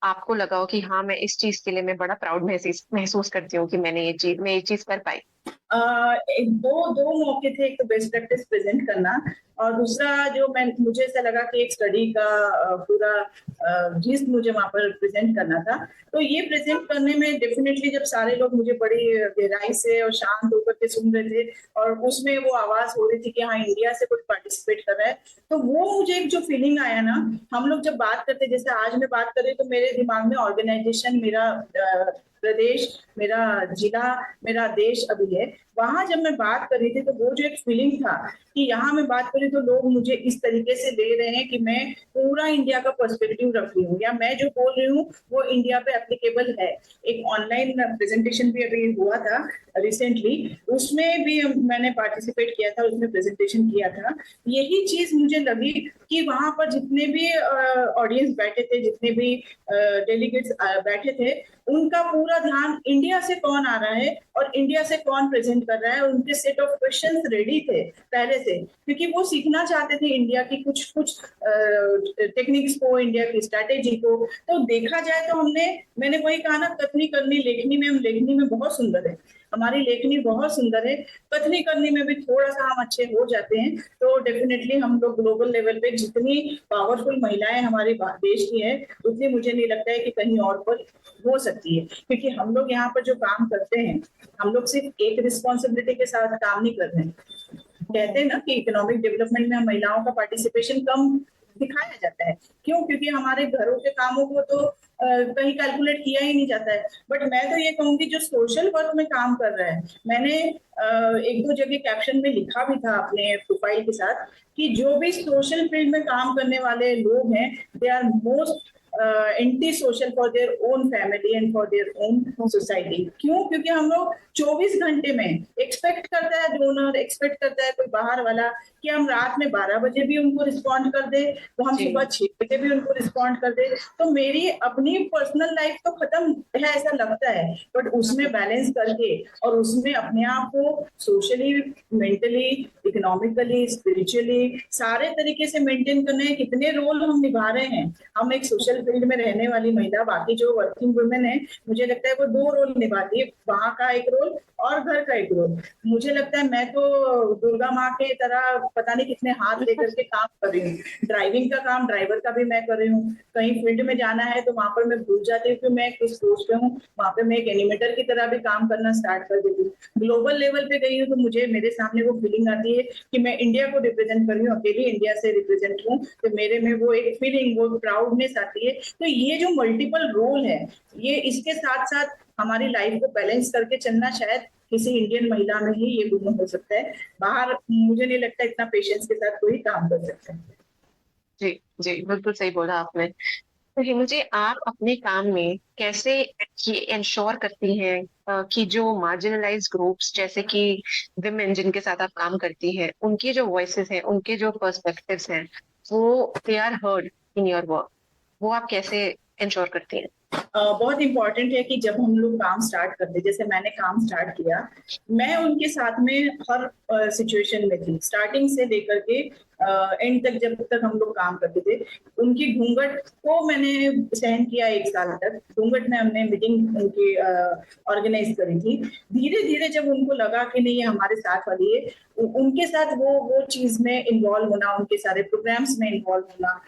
आपको लगा हो कि हाँ, मैं इस चीज के लिए मैं बड़ा प्राउड महसूस करती हूँ कि मैं ये चीज कर पाई? दो मौके थे। एक तो बेस्ट प्रैक्टिस प्रेजेंट करना, और दूसरा जो मुझे ऐसा लगा कि एक स्टडी का पूरा जिस्ट मुझे वहां पर प्रेजेंट करना था। तो ये प्रेजेंट करने में डेफिनेटली जब सारे लोग मुझे बड़ी गहराई से और शांत होकर के सुन रहे थे और उसमें वो आवाज हो रही थी कि हाँ, इंडिया से कोई पार्टिसिपेट कर रहा है, तो वो मुझे एक जो फीलिंग आया ना, हम लोग जब बात करते, जैसे आज मैं बात कर रही तो मेरे दिमाग में ऑर्गेनाइजेशन, मेरा प्रदेश, मेरा जिला, मेरा देश अभी है, वहां जब मैं बात कर रही थी तो वो जो एक फीलिंग था कि यहाँ मैं बात करी तो लोग मुझे इस तरीके से ले रहे हैं कि मैं पूरा इंडिया का पर्सपेक्टिव रख रही हूँ, या मैं जो बोल रही हूँ वो इंडिया पे एप्लीकेबल है। एक ऑनलाइन प्रेजेंटेशन भी अभी हुआ था रिसेंटली, उसमें भी मैंने पार्टिसिपेट किया था, उसमें प्रेजेंटेशन किया था। यही चीज मुझे लगी कि वहां पर जितने भी ऑडियंस बैठे थे, जितने भी डेलीगेट्स बैठे थे, उनका पूरा ध्यान इंडिया से कौन आ रहा है और इंडिया से कौन प्रेजेंट कर रहा है। उनके सेट ऑफ क्वेश्चंस रेडी थे पहले से, क्योंकि वो सीखना चाहते थे इंडिया की कुछ कुछ टेक्निक्स को, इंडिया की स्ट्रैटेजी को। तो देखा जाए तो मैंने वही कहा ना, कथनी करनी लेखनी में, हम लेखनी में बहुत सुंदर है, हमारी लेखनी बहुत सुंदर है, कथनी करनी में भी थोड़ा सा हम अच्छे हो जाते हैं। तो डेफिनेटली हम लोग ग्लोबल लेवल पे जितनी पावरफुल महिलाएं हमारे देश की है, उतनी मुझे नहीं लगता है कि कहीं और पर हो सकती है। क्योंकि हम लोग यहाँ पर जो काम करते हैं, हम लोग सिर्फ एक रिस्पॉन्सिबिलिटी के साथ काम नहीं कर रहे हैं। कहते हैं ना कि इकोनॉमिक डेवलपमेंट में महिलाओं का पार्टिसिपेशन कम दिखाया जाता है। क्यों? क्योंकि हमारे घरों के कामों को तो कहीं कैलकुलेट किया ही नहीं जाता है। बट मैं तो ये कहूंगी जो सोशल वर्क में काम कर रहा है, मैंने एक दो जगह कैप्शन में लिखा भी था अपने प्रोफाइल के साथ कि जो भी सोशल फील्ड में काम करने वाले लोग हैं, they are most anti social for their own family and for their own society. क्यों? क्योंकि हम लोग 24 घंटे में एक्सपेक्ट करता है डोनर, एक्सपेक्ट करता है कोई बाहर वाला कि हम रात में 12 बजे भी उनको रिस्पॉन्ड कर दे, तो हम सुबह 6 बजे भी उनको रिस्पॉन्ड कर दे। तो मेरी अपनी पर्सनल लाइफ तो खत्म है ऐसा लगता है, बट उसमें बैलेंस करके और उसमें अपने आप को सोशली, मेंटली, इकोनॉमिकली, स्पिरिचुअली सारे तरीके से मेंटेन करने हैं। कितने रोल हम निभा रहे हैं। हम एक सोशल फील्ड में रहने वाली महिला, बाकी जो वर्किंग वुमेन है, मुझे लगता है वो 2 रोल निभाती है, वहां का एक रोल और घर का एक रोल। मुझे लगता है मैं तो दुर्गा माँ के तरह पता नहीं कितने हाथ लेकर के काम कर रही हूँ। ड्राइविंग का काम ड्राइवर का भी मैं कर रही हूँ, कहीं फील्ड में जाना है तो वहां पर मैं भूल जाती हूँ कि मैं किस पोस्ट पे हूँ, वहां पे मैं एक एनिमेटर की तरह भी काम करना स्टार्ट कर देती हूँ। ग्लोबल लेवल पे गई हूँ तो मुझे मेरे सामने वो फीलिंग आती है कि मैं इंडिया को रिप्रेजेंट कर रही हूँ, अकेली इंडिया से रिप्रेजेंट हूँ, तो मेरे में वो एक फीलिंग, वो प्राउडनेस आती है। तो ये जो मल्टीपल रोल है, ये इसके साथ साथ हमारी लाइफ को बैलेंस करके चलना शायद किसी इंडियन महिला में ही ये गुण हो सकता है। बाहर मुझे नहीं लगता इतना पेशेंस के साथ कोई काम कर सकता है। जी जी, बिल्कुल सही बोला आपने। तो ये मुझे आप अपने काम में कैसे ये इंश्योर करती हैं कि जो मार्जिनलाइज्ड ग्रुप्स जैसे कि विमेन जिनके साथ आप काम करती हैं, उनकी जो वॉइसेस हैं, उनके जो पर्सपेक्टिव्स हैं, वो they are heard in your work, वो आप कैसे इंश्योर करती हैं? बहुत इंपॉर्टेंट है कि जब हम लोग काम स्टार्ट करते, जैसे मैंने काम स्टार्ट किया, मैं उनके साथ में हर सिचुएशन में थी, स्टार्टिंग से लेकर के एंड तक, जब तक हम लोग काम करते थे। उनकी घूंघट को मैंने सहन किया 1 साल तक। घूंघट में हमने मीटिंग उनकी ऑर्गेनाइज करी थी। धीरे धीरे जब उनको लगा कि नहीं ये हमारे साथ वाली है, उनके साथ वो चीज में इन्वॉल्व होना, उनके सारे प्रोग्राम्स में इन्वॉल्व होना।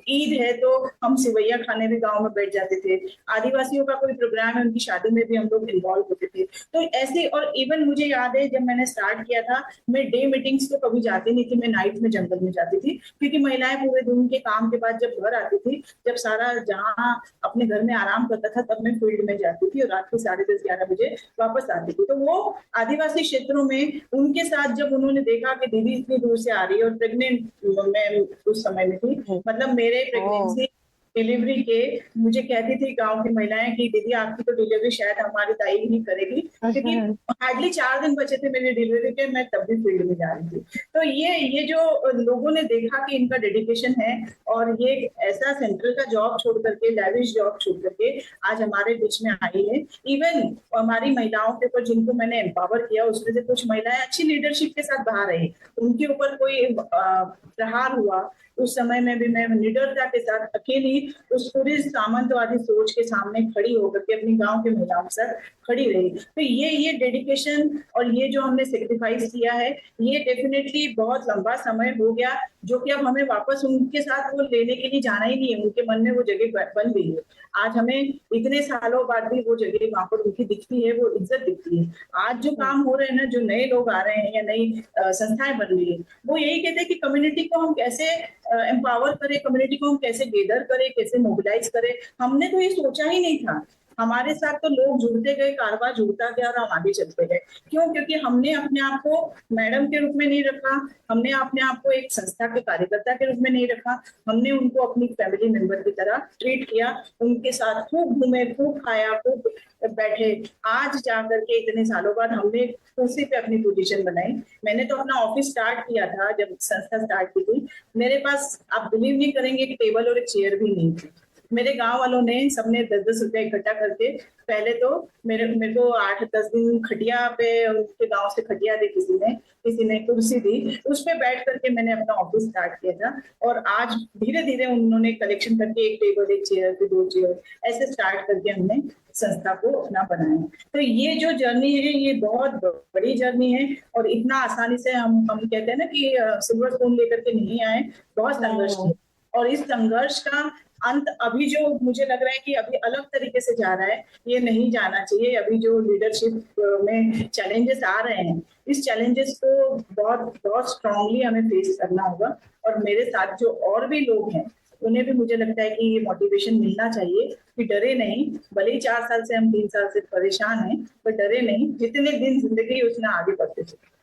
ईद है तो हम सिवैया खाने भी गांव में बैठ जाते थे, आदिवासियों का कोई प्रोग्राम है उनकी शादी में भी हम लोग इन्वॉल्व होते थे। तो ऐसे, और इवन मुझे याद है जब मैंने स्टार्ट किया था, मैं डे मीटिंग्स तो कभी जाती नहीं थी, मैं नाइट में जंगल में जाती थी। क्योंकि महिलाएं पूरे दिन के काम के बाद जब घर आती थी, जब सारा जहां अपने घर में आराम करता था, तब मैं फील्ड में जाती थी और रात के 10:30-11 बजे वापस आती थी। तो वो आदिवासी क्षेत्रों में उनके साथ जब उन्होंने देखा कि दीदी इतनी दूर से आ रही है, और प्रेग्नेंट मैं उस समय में थी, मतलब मेरे प्रेगनेंसी डिलीवरी के, मुझे कहती थी गांव की महिलाएं कि दीदी आपकी तो डिलीवरी शायद हमारी दाई ही नहीं करेगी, क्योंकि हार्डली 4 दिन बचे थे मेरी डिलीवरी के, मैं तब भी फील्ड में जा रही थी। तो ये जो लोगों ने देखा कि इनका डेडिकेशन है, और ये ऐसा सेंट्रल का जॉब छोड़ करके, लैविश जॉब छोड़ करके आज हमारे बीच में आई है। इवन हमारी महिलाओं के ऊपर जिनको मैंने एम्पावर किया, उसमें से कुछ महिलाएं अच्छी लीडरशिप के साथ बाहर आई, उनके ऊपर कोई प्रहार हुआ, उस समय में भी मैं निडरता के साथ अकेली उस पूरी सामंतवादी सोच के सामने खड़ी होकर के अपनी गांव के महिलाओं के साथ खड़ी रही। तो ये डेडिकेशन और ये जो हमने सेक्रीफाइस किया है, ये डेफिनेटली बहुत लंबा समय हो गया, जो कि अब हमें वापस उनके साथ वो लेने के लिए जाना ही नहीं है। उनके मन में वो जगह बन गई है। आज हमें इतने सालों बाद भी वो जगह वहां पर उनकी दिखती है, वो इज्जत दिखती है। आज जो काम हो रहे हैं ना, जो नए लोग आ रहे हैं या नई संस्थाएं बन रही है, वो यही कहते हैं कि कम्युनिटी को हम कैसे एम्पावर करें, कम्युनिटी को हम कैसे गेदर करें, कैसे मोबिलाइज करें। हमने तो ये सोचा ही नहीं था हमारे साथ तो लोग जुड़ते गए, कारोबार जुड़ता गया और हम आगे चलते गए। क्यों? क्योंकि हमने अपने आप को मैडम के रूप में नहीं रखा, हमने अपने आप को एक संस्था के कार्यकर्ता के रूप में नहीं रखा, हमने उनको अपनी फैमिली मेंबर की तरह ट्रीट किया, उनके साथ खूब घूमे, खूब खाया, खूब बैठे। आज जाकर के इतने सालों बाद हमने कुर्सी पे अपनी पोजीशन बनाई। मैंने तो अपना ऑफिस स्टार्ट किया था, जब संस्था स्टार्ट की थी, मेरे पास, आप बिलीव नहीं करेंगे, एक टेबल और एक चेयर भी नहीं थी। मेरे गांव वालों ने सबने 10-10 रुपया इकट्ठा करके, पहले तो मेरे को 8-10 दिन खटिया पे, उनके गांव से खटिया दी किसी ने कुर्सी दी, उस पे बैठ करके मैंने अपना ऑफिस स्टार्ट किया था। और आज धीरे धीरे उन्होंने कलेक्शन करके एक टेबल, एक चेयर, फिर 2 चेयर, ऐसे स्टार्ट करके हमने संस्था को अपना बनाया। तो ये जो जर्नी है, ये बहुत बड़ी जर्नी है और इतना आसानी से हम कहते हैं ना कि सिल्वर स्पून लेकर के नहीं आए, बहुत संघर्ष किया। और इस संघर्ष का अंत अभी जो मुझे लग रहा है कि अभी अलग तरीके से जा रहा है, ये नहीं जाना चाहिए। अभी जो लीडरशिप में चैलेंजेस आ रहे हैं, इस चैलेंजेस को बहुत बहुत स्ट्रांगली हमें फेस करना होगा। और मेरे साथ जो और भी लोग हैं, उन्हें भी मुझे लगता है कि ये मोटिवेशन मिलना चाहिए कि डरे नहीं। भले ही 4 साल से हम 3 साल से परेशान हैं, पर डरे नहीं, जितने दिन जिंदगी उतना आगे बढ़ते चले।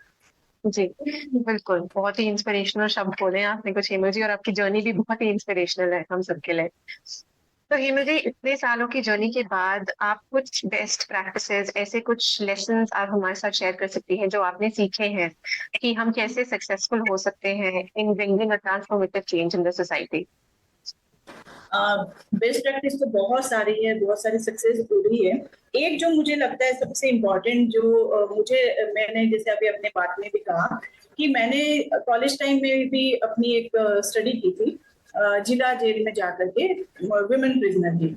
जी, बिल्कुल, बहुत ही इंस्पिरेशनल शब्द बोले हैं आपने कुछ, हेमल जी, और आपकी जर्नी भी बहुत ही इंस्पिरेशनल है हम सबके लिए। तो हेमल जी, इतने सालों की जर्नी के बाद आप कुछ बेस्ट प्रैक्टिसेस, ऐसे कुछ लेसन्स आप हमारे साथ शेयर कर सकती हैं जो आपने सीखे हैं कि हम कैसे सक्सेसफुल हो सकते हैं in bringing a transformative change in the society? Best practice तो बहुत सारी है, बहुत सारी सक्सेस स्टोरी है। एक जो मुझे लगता है सबसे इम्पोर्टेंट, जो मैंने जैसे अभी अपने बात में भी कहा कि मैंने कॉलेज टाइम में भी अपनी एक स्टडी की थी जिला जेल में जाकर के, वुमेन प्रिजनर की।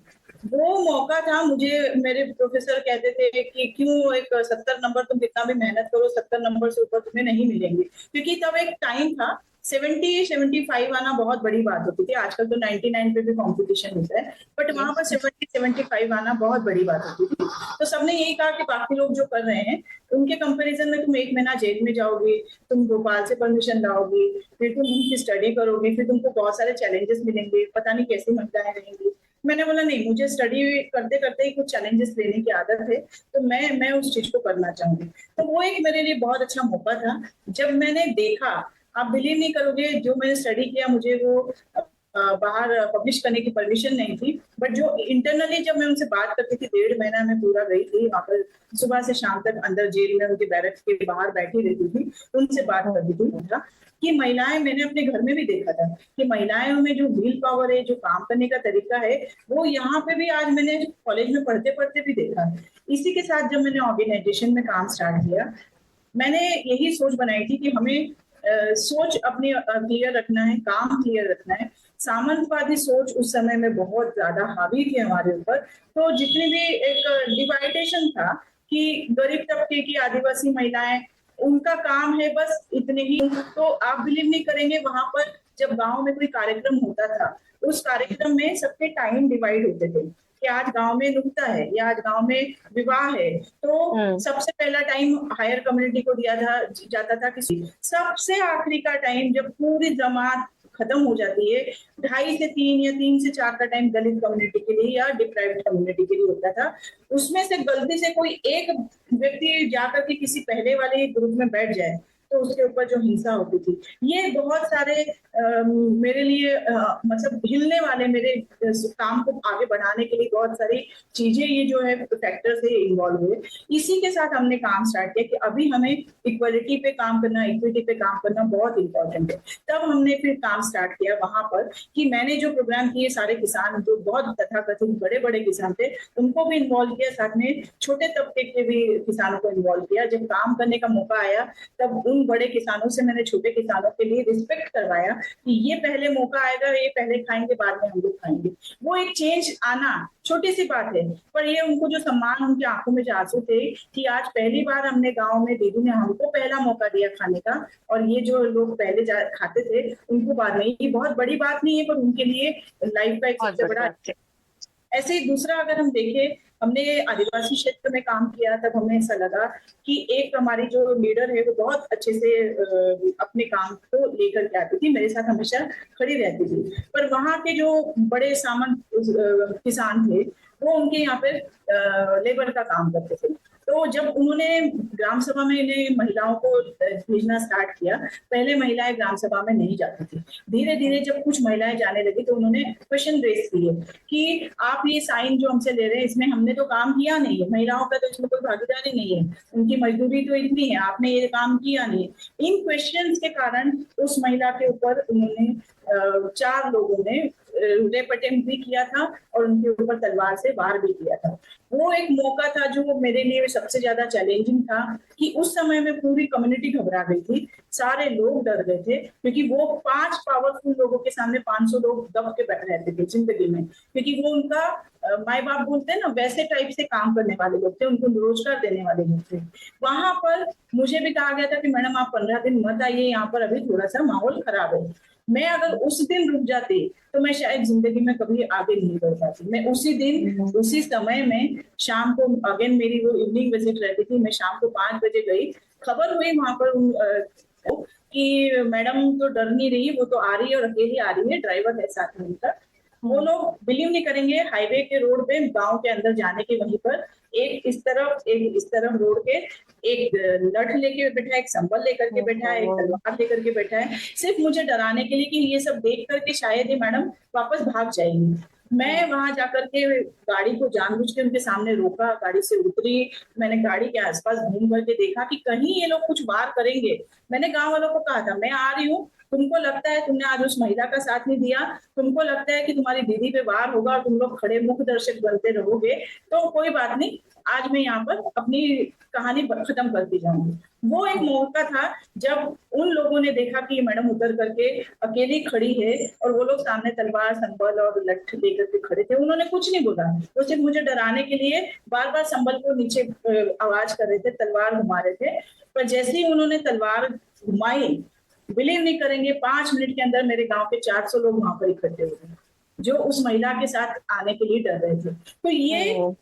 वो मौका था मुझे, मेरे प्रोफेसर कहते थे कि क्यों एक 70 नंबर, तुम कितना भी मेहनत करो 70 नंबर से ऊपर तुम्हें नहीं मिलेंगे। क्योंकि तब एक टाइम था 70-75 आना बहुत बड़ी बात होती थी। आजकल तो 99 पे भी कंपटीशन होता है, बट वहां पर 70-75 आना बहुत बड़ी बात होती थी। तो सबने यही कहा कि बाकी लोग जो कर रहे हैं उनके कंपैरिजन में तुम 1 महीना जेल में जाओगी, तुम भोपाल से परमिशन लाओगी, फिर तुम उनकी स्टडी करोगी, फिर तुमको बहुत सारे चैलेंजेस मिलेंगे, पता नहीं कैसी महिलाएं रहेंगी। मैंने बोला नहीं, मुझे स्टडी करते करते ही कुछ चैलेंजेस लेने की आदत है, तो मैं उस चीज को करना चाहूंगी। तो वो एक मेरे लिए बहुत अच्छा मौका था। जब मैंने देखा, आप बिलीव नहीं करोगे, जो मैंने स्टडी किया, मुझे वो बाहर पब्लिश करने की परमिशन नहीं थी, बट जो इंटरनली जब मैं उनसे बात करती थी, 1.5 महीना मैं पूरा गई थी वहां पर, सुबह से शाम तक अंदर जेल में उनके बैरक के बाहर बैठी रहती थी, उनसे बात करती थी कि महिलाएं, मैंने अपने घर में भी देखा था कि महिलाओं में जो विल पावर है, जो काम करने का तरीका है, वो यहाँ पे भी आज मैंने कॉलेज में पढ़ते पढ़ते भी देखा है। इसी के साथ जब मैंने ऑर्गेनाइजेशन में काम स्टार्ट किया, मैंने यही सोच बनाई थी कि हमें सोच अपनी क्लियर रखना है, काम क्लियर रखना है। सामंतवादी सोच उस समय में बहुत ज्यादा हावी थी हमारे ऊपर। तो जितनी भी एक डिवाइडेशन था कि गरीब तबके की आदिवासी महिलाएं, उनका काम है बस इतने ही। तो आप बिलीव नहीं करेंगे, वहां पर जब गांव में कोई कार्यक्रम होता था, उस कार्यक्रम में सबके टाइम डिवाइड होते थे कि आज गांव में नुक्ता है या आज गांव में विवाह है, तो सबसे पहला टाइम हायर कम्युनिटी को दिया जाता था। किसी सबसे आखिरी का टाइम, जब पूरी जमात खत्म हो जाती है, 2:30 से 3 या 3 से 4 का टाइम दलित कम्युनिटी के लिए या डिप्राइव्ड कम्युनिटी के लिए होता था। उसमें से गलती से कोई एक व्यक्ति जाकर के किसी पहले वाले ग्रुप में बैठ जाए तो उसके ऊपर जो हिंसा होती थी, ये बहुत सारे मेरे लिए मतलब हिलने वाले, मेरे काम को आगे बढ़ाने के लिए बहुत सारी चीजें, ये जो है फैक्टर्स है, इन्वॉल्व हुए। इसी के साथ हमने काम स्टार्ट किया कि अभी हमें इक्वलिटी पे काम करना, इक्विटी पे काम करना बहुत इंपॉर्टेंट है। तब हमने फिर काम स्टार्ट किया वहां पर कि मैंने जो प्रोग्राम किए, सारे किसान जो बहुत तथाकथित बड़े बड़े किसान थे, उनको भी इन्वॉल्व किया, साथ में छोटे तबके के भी किसानों को इन्वॉल्व किया। जब काम करने का मौका आया, तब उन बड़े किसानों से मैंने छोटे किसानों के लिए रिस्पेक्ट करवाया कि ये पहले मौका आएगा, ये पहले खाएंगे, बाद में हम लोग खाएंगे। वो एक चेंज आना छोटी सी बात है, पर ये उनको जो सम्मान, उनकी आंखों में जो आंसू थे कि आज पहली बार हमने गांव में, दीदी ने हमको पहला मौका दिया खाने का, और ये जो लोग पहले खाते थे उनको बाद में, ये बहुत बड़ी बात नहीं है, पर उनके लिए लाइफ का एक सबसे बड़ा। ऐसे ही दूसरा अगर हम देखें, हमने आदिवासी क्षेत्र में काम किया, तब हमें ऐसा लगा कि एक हमारी जो लीडर है वो बहुत अच्छे से अपने काम को लेकर के आती थी, मेरे साथ हमेशा खड़ी रहती थी। पर वहां के जो बड़े सामंत किसान थे, वो उनके यहाँ पे लेबर का काम करते थे। तो जब उन्होंने ग्राम सभा में इन्हें महिलाओं को भेजना स्टार्ट किया, पहले महिलाएं ग्राम सभा में नहीं जाती थी। धीरे धीरे जब कुछ महिलाएं जाने लगी तो उन्होंने क्वेश्चन रेज किए कि आप ये साइन जो हमसे ले रहे हैं, इसमें हमने तो काम किया नहीं है, महिलाओं का तो इसमें कोई भागीदारी नहीं है, उनकी मजदूरी तो इतनी है, आपने ये काम किया नहीं। इन क्वेश्चंस के कारण उस महिला के ऊपर उन्होंने 4 लोगों ने रेप अटेम्प्ट भी किया था और उनके ऊपर तलवार से वार भी किया था। वो एक मौका था जो मेरे लिए सबसे ज्यादा चैलेंजिंग था कि उस समय में पूरी कम्युनिटी घबरा गई थी, सारे लोग डर गए थे, क्योंकि वो 5 पावरफुल लोगों के सामने 500 लोग दब के बैठ रहते थे जिंदगी में, क्योंकि वो उनका माए बाप बोलते हैं ना, वैसे टाइप से काम करने वाले लोग थे, उनको रोजगार देने वाले लोग थे। वहां पर मुझे भी कहा गया था कि मैडम आप 15 दिन मत आइए, यहाँ पर अभी थोड़ा सा माहौल खराब है। मैं अगर उस दिन रुक जाती तो मैं शायद जिंदगी में कभी आगे नहीं बढ़ पाती। मैं उसी दिन उसी समय में शाम को, अगेन मेरी वो इवनिंग विजिट रहती थी, मैं शाम को 5 बजे गई। खबर हुई वहां पर कि मैडम तो डर नहीं रही, वो तो आ रही है और अकेली आ रही है, ड्राइवर है साथ में उनका। वो लोग बिलीव नहीं करेंगे, हाईवे के रोड पे गांव के अंदर जाने के वहीं पर एक इस तरफ रोड के एक लठ लेके बैठा है, एक संबल लेकर के बैठा है, एक तलवार लेकर के बैठा है, सिर्फ मुझे डराने के लिए कि ये सब देख करके शायद ये मैडम वापस भाग जाएंगी। मैं वहां जाकर के गाड़ी को जानबूझ के उनके सामने रोका, गाड़ी से उतरी, मैंने गाड़ी के आसपास घूम करके देखा कि कहीं ये लोग कुछ वार करेंगे। मैंने गांव वालों को कहा था मैं आ रही हूँ, तुमको लगता है तुमने आज उस महिला का साथ नहीं दिया, तुमको लगता है कि तुम्हारी दीदी पे वार होगा और तुम लोग खड़े मुख्य दर्शक बनते रहोगे, तो कोई बात नहीं, आज मैं यहाँ पर अपनी कहानी खत्म करती जाऊंगी। वो एक मौका था जब उन लोगों ने देखा कि मैडम उतर करके अकेली खड़ी है और वो लोग सामने तलवार, संबल और लठ लेकर के खड़े थे। उन्होंने कुछ नहीं बोला, वो सिर्फ मुझे डराने के लिए बार बार संबल को नीचे आवाज कर रहे थे, तलवार घुमा रहे थे। पर जैसे ही उन्होंने तलवार घुमाई, बिलीव नहीं करेंगे, 5 मिनट के अंदर मेरे गांव के 400 लोग वहां पर इकट्ठे हो गए जो उस महिला के साथ आने के लिए डर रहे थे। तो ये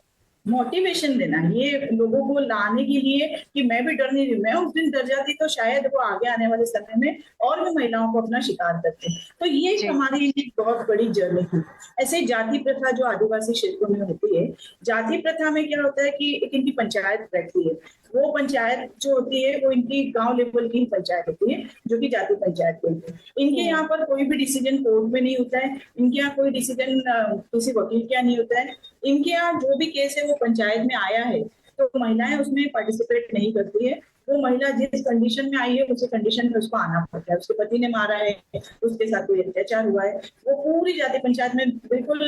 मोटिवेशन देना, ये लोगों को लाने के लिए कि मैं भी डर नहीं रही, मैं उस दिन डर जाती तो शायद वो आगे आने वाले समय में और भी महिलाओं को अपना शिकार करते। तो ये हमारे लिए बहुत बड़ी जर्नी थी। ऐसे जाति प्रथा जो आदिवासी क्षेत्रों में होती है, जाति प्रथा में क्या होता है कि एक इनकी पंचायत बैठती है, वो पंचायत जो होती है वो इनकी गांव लेवल की पंचायत होती है, जो कि जाति पंचायत होती है। इनके यहाँ पर कोई भी डिसीजन कोर्ट में नहीं होता है, इनके यहाँ कोई डिसीजन किसी वकील के यहाँ नहीं होता है। इनके यहाँ जो भी केस है वो पंचायत में आया है तो महिलाएं उसमें पार्टिसिपेट नहीं करती है। वो महिला जिस कंडीशन में आई है उसी कंडीशन में उसको आना पड़ता है। उसके पति ने मारा है, उसके साथ कोई अत्याचार हुआ है, वो पूरी जाति पंचायत में बिल्कुल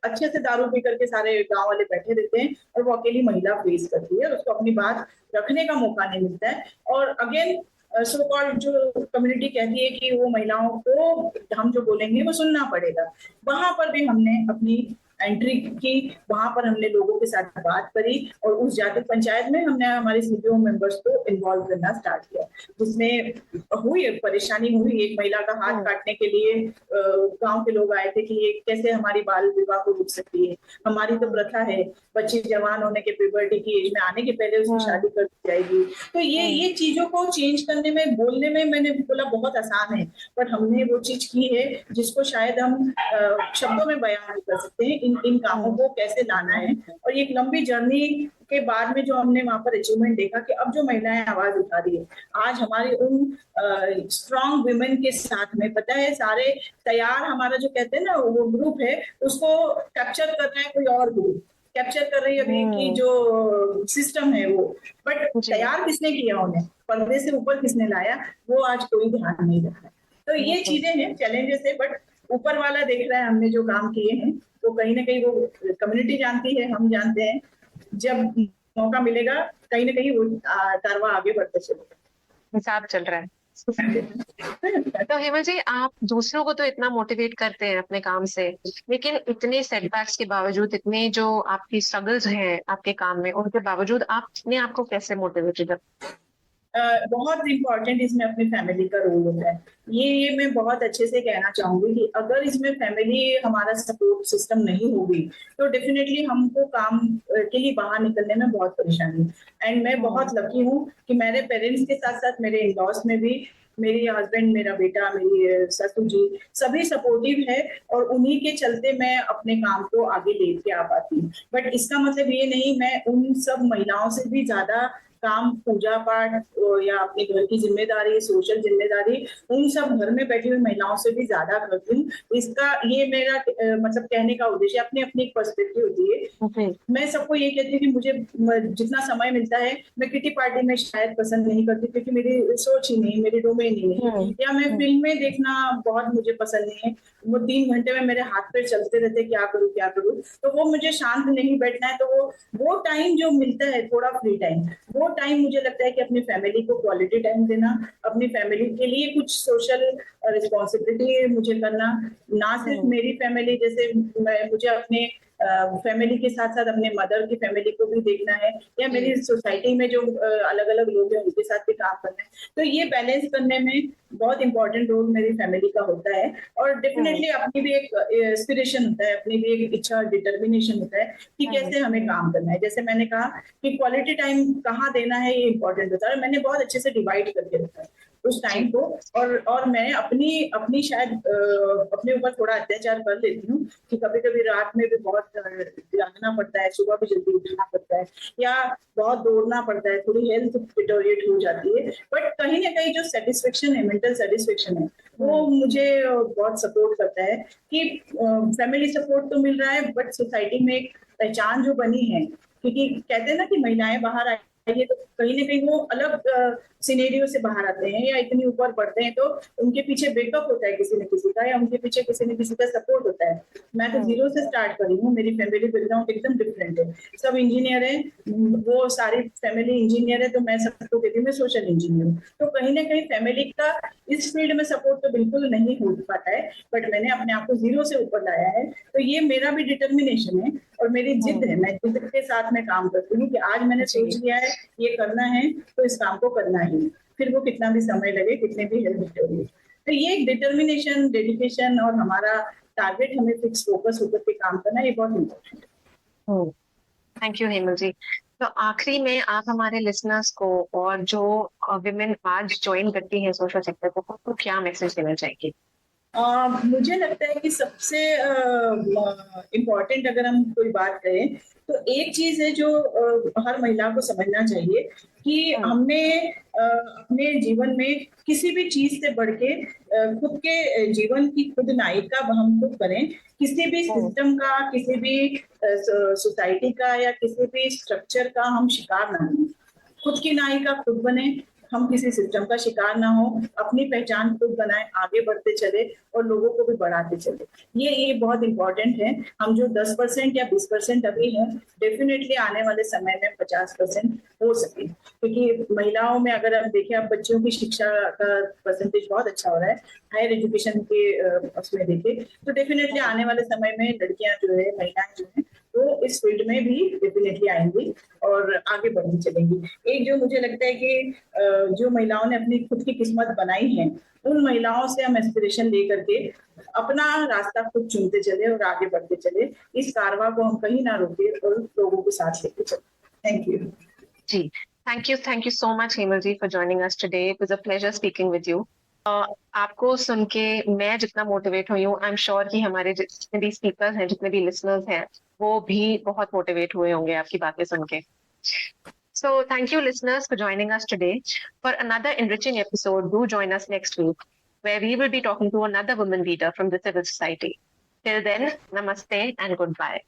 अच्छे से दारू पी करके सारे गांव वाले बैठे रहते हैं और वो अकेली महिला फेस करती है, उसको अपनी बात रखने का मौका नहीं मिलता है। और अगेन सो कॉल्ड जो कम्युनिटी कहती है कि वो महिलाओं को हम जो बोलेंगे वो सुनना पड़ेगा, वहां पर भी हमने अपनी एंट्री की, वहां पर हमने लोगों के साथ बात करी और उस जाति पंचायत में हमने हमारे सीपीओ मेंबर्स को इन्वॉल्व करना स्टार्ट किया, जिसमें हुई परेशानी हुई। एक महिला का हाथ काटने के लिए गांव के लोग आए थे कि ये कैसे हमारी बाल विवाह को रुक सकती है, हमारी तो प्रथा है बच्ची जवान होने के प्यूबर्टी की एज में आने के पहले उसकी शादी कर दी जाएगी। तो ये चीजों को चेंज करने में, बोलने में मैंने बोला बहुत आसान है, पर हमने वो चीज की है जिसको शायद हम शब्दों में बयान नहीं कर सकते हैं, इन कामों को कैसे लाना है। और एक लंबी जर्नी के बाद में जो हमने वहां पर अचीवमेंट देखा कि अब जो महिलाएं आवाज उठा रही है, आज हमारे उन स्ट्रॉन्ग वुमेन के साथ में, पता है सारे तैयार, हमारा जो कहते हैं ना वो ग्रुप है उसको कैप्चर कर रहा है कोई और ग्रुप, कैप्चर कर रही है अभी की जो सिस्टम है वो, बट तैयार किसने किया उन्हें, पर्दे से ऊपर किसने लाया, वो आज कोई ध्यान नहीं रखा। तो ये चीजें हैं, चैलेंजेस है, बट ऊपर वाला देख रहा है हमने जो काम किए हैं, तो कहीं ना कहीं वो कम्युनिटी जानती है, हम जानते हैं, जब मौका मिलेगा कहीं ना कहीं वो कारवां आगे बढ़ते चलेगा, हिसाब चल रहा है। तो हेमल जी, आप दूसरों को तो इतना मोटिवेट करते हैं अपने काम से, लेकिन इतने सेटबैक्स के बावजूद, इतने जो आपकी स्ट्रगल्स हैं आपके काम में, उनके बावजूद आप अपने आप को कैसे मोटिवेटेड रखते? बहुत इम्पोर्टेंट इसमें अपनी फैमिली का रोल होता है। ये मैं बहुत अच्छे से कहना चाहूंगी कि अगर इसमें फैमिली हमारा सपोर्ट सिस्टम नहीं होगी तो डेफिनेटली हमको काम के लिए बाहर निकलने में बहुत परेशानी। एंड मैं बहुत लकी हूँ कि मेरे पेरेंट्स के साथ साथ मेरे इन-लॉज में भी मेरी हस्बैंड, मेरा बेटा, मेरी ससुर जी सभी सपोर्टिव है और उन्हीं के चलते मैं अपने काम को आगे लेके आ पाती हूँ। बट इसका मतलब ये नहीं मैं उन सब महिलाओं से भी ज्यादा काम, पूजा पाठ या अपने घर की जिम्मेदारी, सोशल जिम्मेदारी उन सब घर में बैठी हुई महिलाओं से भी ज्यादा करती हूँ। इसका ये मेरा मतलब कहने का उद्देश्य, अपनी अपनी एक पर्सपेक्टिव होती है। मैं सबको ये कहती हूँ कि मुझे जितना समय मिलता है, मैं किटी पार्टी में शायद पसंद नहीं करती क्योंकि मेरी सोच ही नहीं, मेरी डोमेन ही नहीं, या मैं फिल्में देखना बहुत मुझे पसंद नहीं है। वो 3 घंटे में मेरे हाथ पैर चलते रहते, क्या करूँ क्या करूँ, तो वो मुझे शांत नहीं बैठना है। तो वो टाइम जो मिलता है, थोड़ा फ्री टाइम, वो टाइम मुझे लगता है कि अपनी फैमिली को क्वालिटी टाइम देना, अपनी फैमिली के लिए कुछ सोशल रिस्पॉन्सिबिलिटी मुझे करना, ना सिर्फ मेरी फैमिली, जैसे मुझे अपने फैमिली के साथ साथ अपने मदर की फैमिली को भी देखना है, या मेरी सोसाइटी में जो अलग अलग लोग हैं उनके साथ भी काम करना है। तो ये बैलेंस करने में बहुत इंपॉर्टेंट रोल मेरी फैमिली का होता है। और डेफिनेटली अपनी भी एक एस्पिरेशन होता है, अपनी भी एक इच्छा, डिटर्मिनेशन होता है कि कैसे हमें काम करना है। जैसे मैंने कहा कि क्वालिटी टाइम कहाँ देना है, ये इंपॉर्टेंट होता है। मैंने बहुत अच्छे से डिवाइड करके रखा है उस टाइम को। और मैं अपनी शायद अपने ऊपर थोड़ा अत्याचार कर लेती हूँ कि कभी कभी रात में भी बहुत जागना पड़ता है, सुबह भी जल्दी उठना पड़ता है, या बहुत दौड़ना पड़ता है, थोड़ी हेल्थ डिटोरिएट हो जाती है। बट कहीं ना कहीं जो सेटिस्फेक्शन है, मेंटल सेटिस्फेक्शन है, वो मुझे बहुत सपोर्ट करता है कि फैमिली सपोर्ट तो मिल रहा है, बट सोसाइटी में एक पहचान जो बनी है, क्योंकि कहते हैं ना कि महिलाएं बाहर आई है तो कहीं ना कहीं वो अलग सिनेरियो से बाहर आते हैं या इतनी ऊपर बढ़ते हैं, तो उनके पीछे बैकअप होता है किसी न किसी का, या उनके पीछे किसी न किसी का सपोर्ट होता है। मैं तो जीरो से स्टार्ट करी हूँ, मेरी फैमिली बैकग्राउंड एकदम डिफरेंट है, सब इंजीनियर है, वो सारी फैमिली इंजीनियर है, तो मैं सबको कहती हूँ मैं सोशल इंजीनियर हूँ। तो कहीं ना कहीं फैमिली का इस फील्ड में सपोर्ट तो बिल्कुल नहीं हो पाता है, बट मैंने अपने आप को जीरो से ऊपर लाया है। तो ये मेरा भी डिटर्मिनेशन है और मेरी जिद है, मैं जिद के साथ में काम करती हूँ कि आज मैंने सोच लिया है ये करना है तो इस काम को करना ही, फिर वो कितना भी समय लगे, कितने भी हेल्प लगे। तो ये एक डिटर्मिनेशन, डेडिकेशन और हमारा टारगेट, हमें फिक्स फोकस होकर के काम करना, ये बहुत इम्पोर्टेंट है। थैंक यू हेमल जी। तो आखिरी में आप हमारे लिसनर्स को और जो विमेन आज ज्वाइन करती हैं सोशल सेक्टर को, तो क्या मैसेज देना चाहिए? मुझे लगता है कि सबसे इम्पोर्टेंट अगर हम कोई बात करें तो एक चीज है जो हर महिला को समझना चाहिए कि हमने अपने जीवन में किसी भी चीज से बढ़ के खुद के जीवन की खुद नायिका हम खुद बने, किसी भी सिस्टम का, किसी भी सोसाइटी का या किसी भी स्ट्रक्चर का हम शिकार ना बने। खुद की नायिका खुद बने, हम किसी सिस्टम का शिकार ना हो, अपनी पहचान खुद बनाए, आगे बढ़ते चले और लोगों को भी बढ़ाते चले। ये बहुत इंपॉर्टेंट है। हम जो 10% या 20% अभी हैं, डेफिनेटली आने वाले समय में 50% हो सके, क्योंकि महिलाओं में अगर हम देखें, अब बच्चियों की शिक्षा का परसेंटेज बहुत अच्छा हो रहा है, हायर एजुकेशन के उसमें देखें तो डेफिनेटली आने वाले समय में लड़कियां जो है, महिलाएं जो है, वो इस फील्ड में भी डेफिनेटली आएंगी और आगे बढ़ती चलेंगी। एक जो मुझे लगता है कि जो महिलाओं ने अपनी खुद की किस्मत बनाई है, उन महिलाओं से हम इंस्पिरेशन लेकर के अपना रास्ता खुद चुनते चले और आगे बढ़ते चले। इस कारवां को हम कहीं ना रोके और लोगों के साथ लेके चले। थैंक यू जी। Thank you so much Hemal ji for joining us today. It was a pleasure speaking with you. आपको सुन के मैं जितना मोटिवेट हुई हूँ, आई एम श्योर कि हमारे जितने भी स्पीकर्स हैं, जितने भी लिसनर्स हैं, वो भी बहुत मोटिवेट हुए होंगे आपकी बातें सुन के। So thank you listeners for joining us today. For another enriching episode, do join us next week where we will be talking to another woman leader from the civil society. Till then, namaste and goodbye.